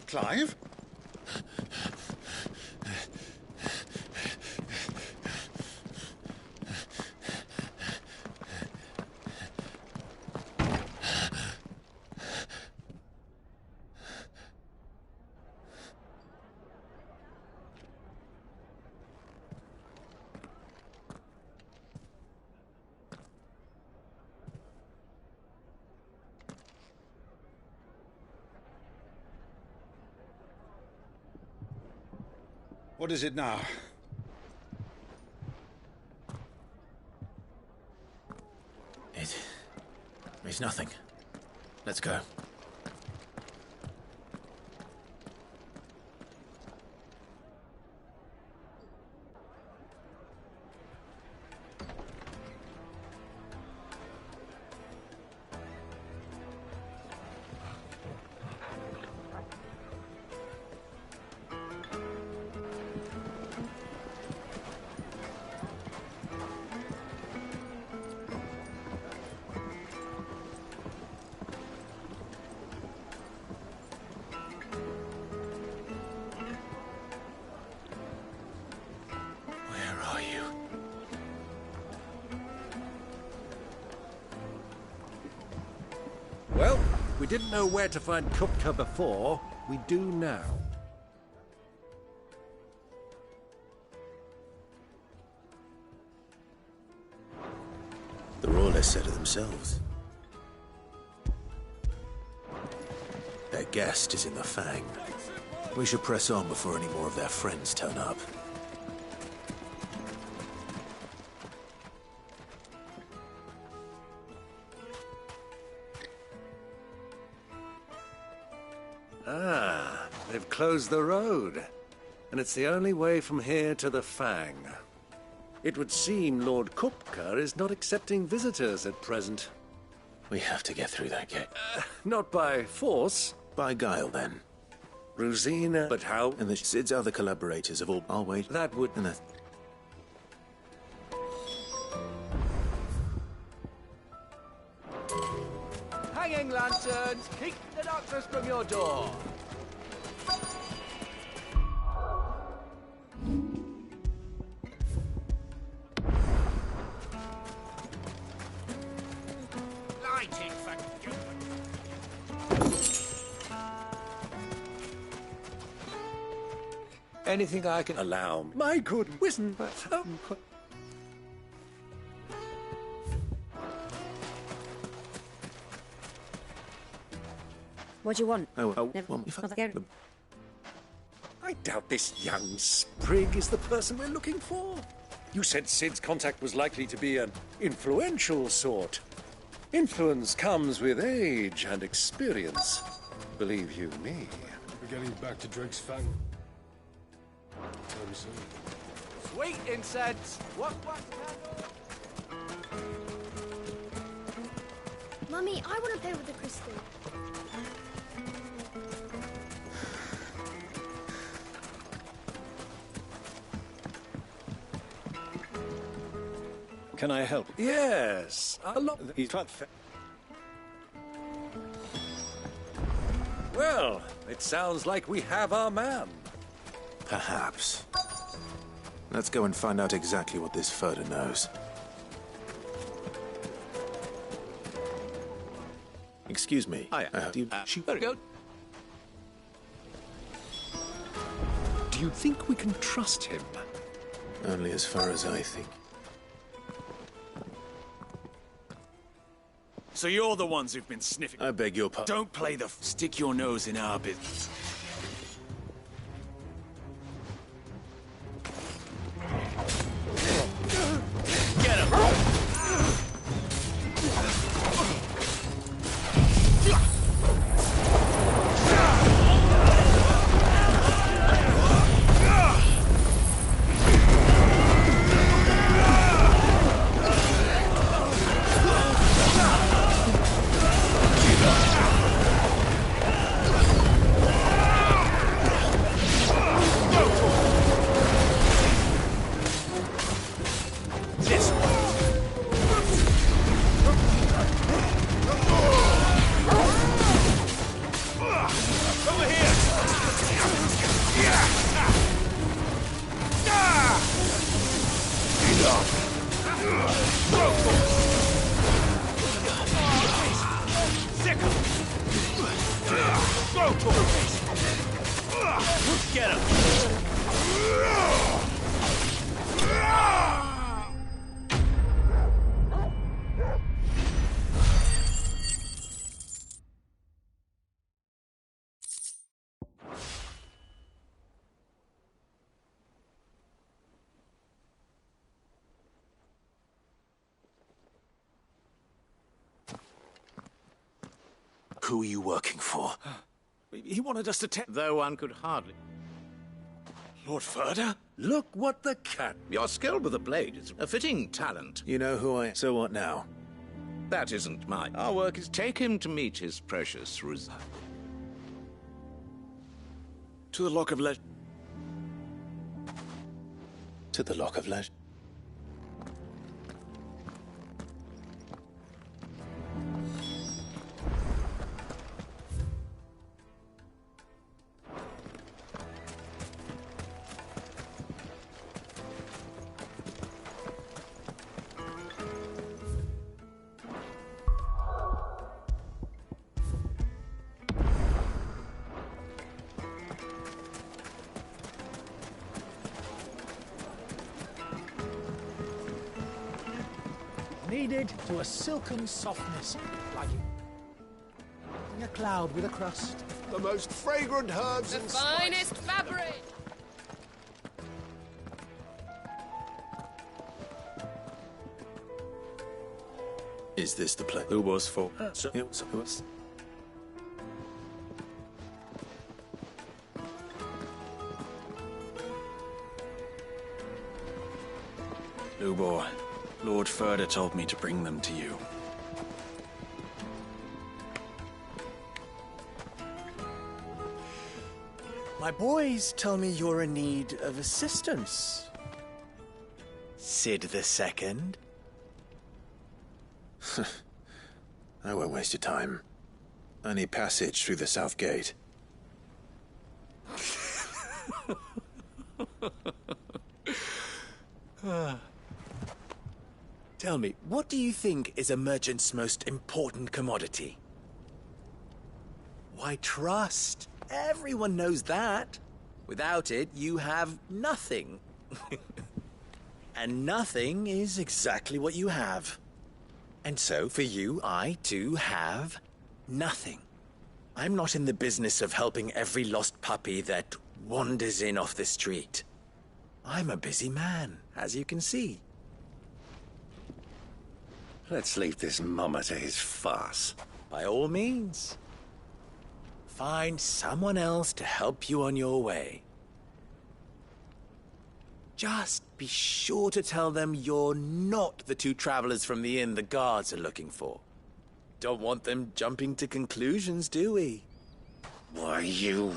Clive? What is it now? It's nothing. Let's go. Well, we didn't know where to find Kupka before. We do now. They're all less said of themselves. Their guest is in the Fang. We should press on before any more of their friends turn up. Ah, they've closed the road. And it's the only way from here to the Fang. It would seem Lord Kupka is not accepting visitors at present. We have to get through that gate. Not by force. By guile, then. Rosina, but how? And the Sid's other collaborators have all... I'll wait. That would... And Hanging lanterns, keep the darkness from your door. Lighting for anything I can allow. My good wizen. What do you want? I doubt this young sprig is the person we're looking for. You said Sid's contact was likely to be an influential sort. Influence comes with age and experience. Believe you me. We're getting back to Drake's Fang. sweet incense. What candle? Mummy, I want to play with the crystal. Can I help? Yes, a lot. Well, it sounds like we have our man. Perhaps. Let's go and find out exactly what this Furter knows. Excuse me. Do you think we can trust him? Only as far as I think. So you're the ones who've been sniffing. I beg your pardon. Don't play the stick your nose in our business. Get him! Get him! Who are you working for? He wanted us to Though one could hardly... Lord Furter? Look what the cat... Your skill with the blade is a fitting talent. You know who I... So what now? That isn't mine. Our work is take him to meet his precious To the Lock of Legend. To the Lock of Legend? Kneaded to a silken softness, like a cloud with a crust. The most fragrant herbs and finest fabric! Is this the place? Who was for? Who was? Lubor, Lord Furter told me to bring them to you. My boys tell me you're in need of assistance. Sid the Second. I won't waste your time. Only passage through the south gate. Tell me, what do you think is a merchant's most important commodity? Why, trust. Everyone knows that. Without it, you have nothing. And nothing is exactly what you have. And so, for you, I, too, have nothing. I'm not in the business of helping every lost puppy that wanders in off the street. I'm a busy man, as you can see. Let's leave this mummer to his farce. By all means. Find someone else to help you on your way. Just be sure to tell them you're not the two travelers from the inn the guards are looking for. Don't want them jumping to conclusions, do we? Why, you...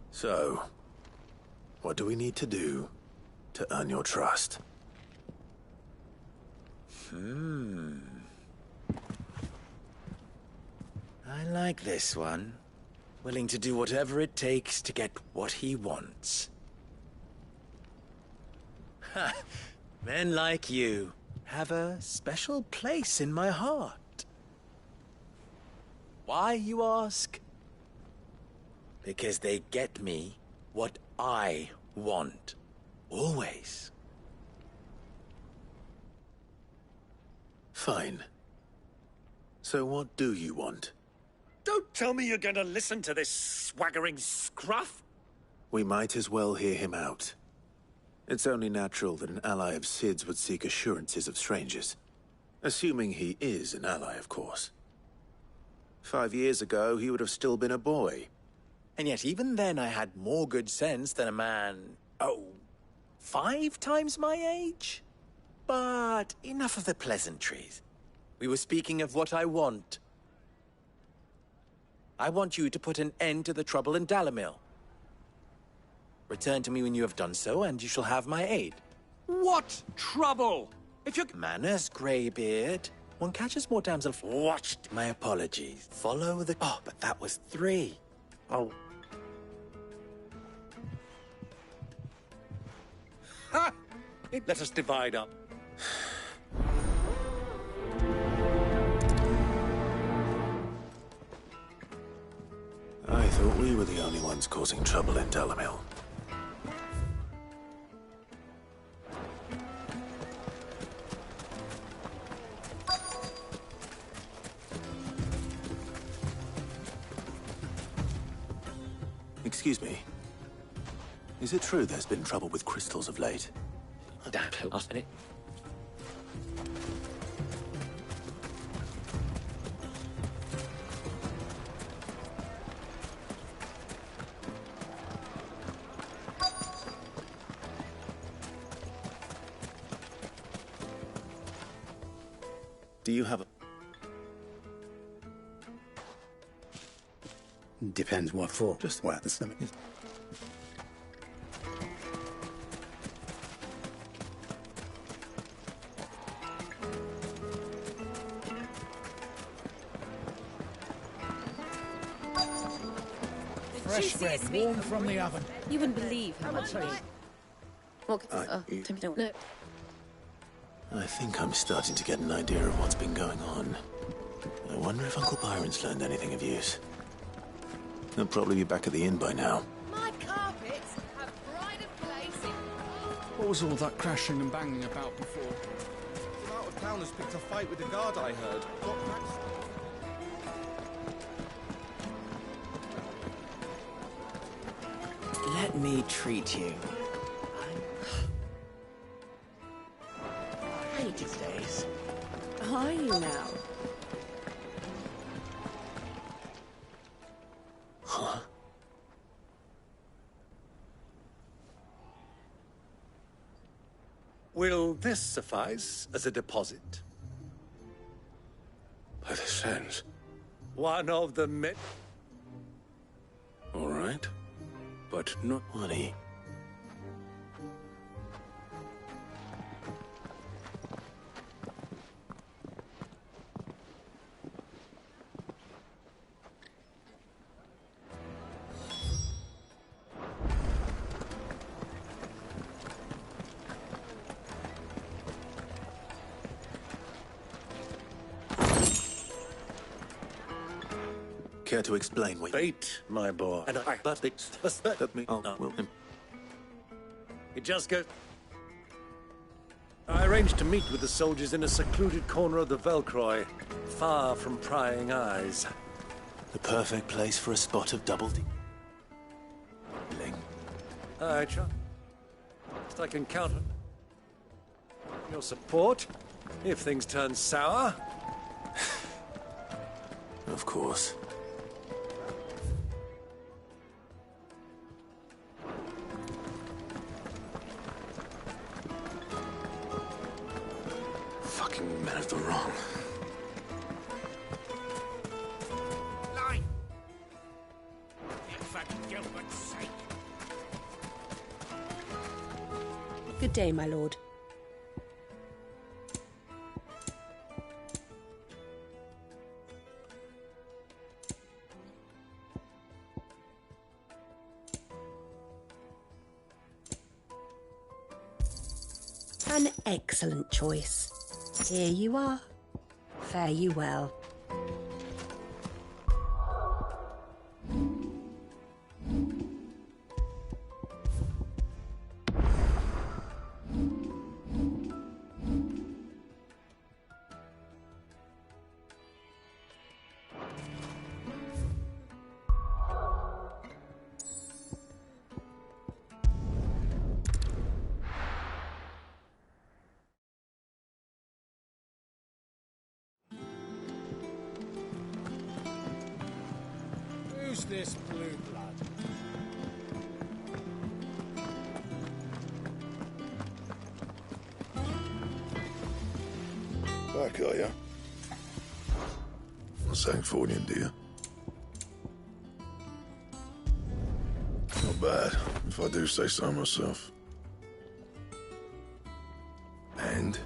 So, what do we need to do to earn your trust. I like this one. Willing to do whatever it takes to get what he wants. Ha! Men like you have a special place in my heart. Why, you ask? Because they get me what I want. Always. Fine. So what do you want? Don't tell me you're going to listen to this swaggering scruff! We might as well hear him out. It's only natural that an ally of Sid's would seek assurances of strangers. Assuming he is an ally, of course. 5 years ago, he would have still been a boy. And yet even then I had more good sense than a man, 5 times my age? But enough of the pleasantries. We were speaking of what I want. I want you to put an end to the trouble in Dalamil. Return to me when you have done so, and you shall have my aid. What trouble? If you're... Manners, Greybeard. One catches more damsel... Watched. My apologies. Follow the... Oh, but that was 3. Oh. Ha! Let us divide up. I thought we were the only ones causing trouble in Dalamil. Excuse me. Is it true there's been trouble with crystals of late? Damn, I'll spin it. Do you have a... Depends what for. Just what the stomach is. Fresh bread, warm from the oven. You wouldn't believe how much I eat. What? No. I think I'm starting to get an idea of what's been going on. I wonder if Uncle Byron's learned anything of use. He'll probably be back at the inn by now. My carpets have pride of place in... What was all that crashing and banging about before? Some out-of-towners picked a fight with the guard, I heard. Got back... Let me treat you. I hate these days. Are you now? Huh? Will this suffice as a deposit? By the sands. One of the All right. But not money. Care to explain what... Fate, my boy. And but Let me... Oh, will... It just goes... I arranged to meet with the soldiers in a secluded corner of the Velcroy, far from prying eyes. The perfect place for a spot of double... I try. Best I can count on your support, if things turn sour. Of course. Fucking men of the wrong. Line! For Gilbert's sake. Good day, my lord. An excellent choice. Here you are. Fare you well. Who's this blue blood? Back, are ya? Sangforian, do you? Not bad, if I do say so myself. And?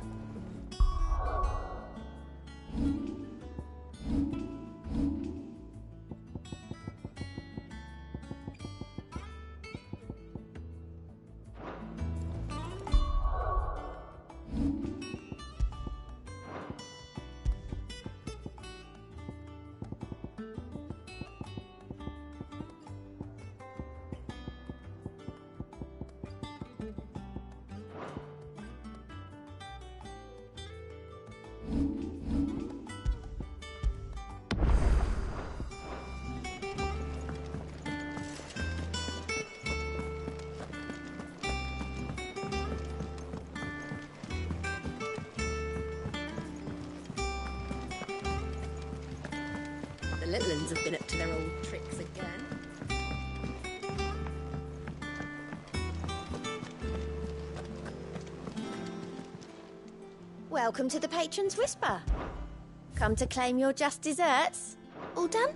The little uns have been up to their old tricks again. Welcome to the Patron's Whisper. Come to claim your just desserts? All done?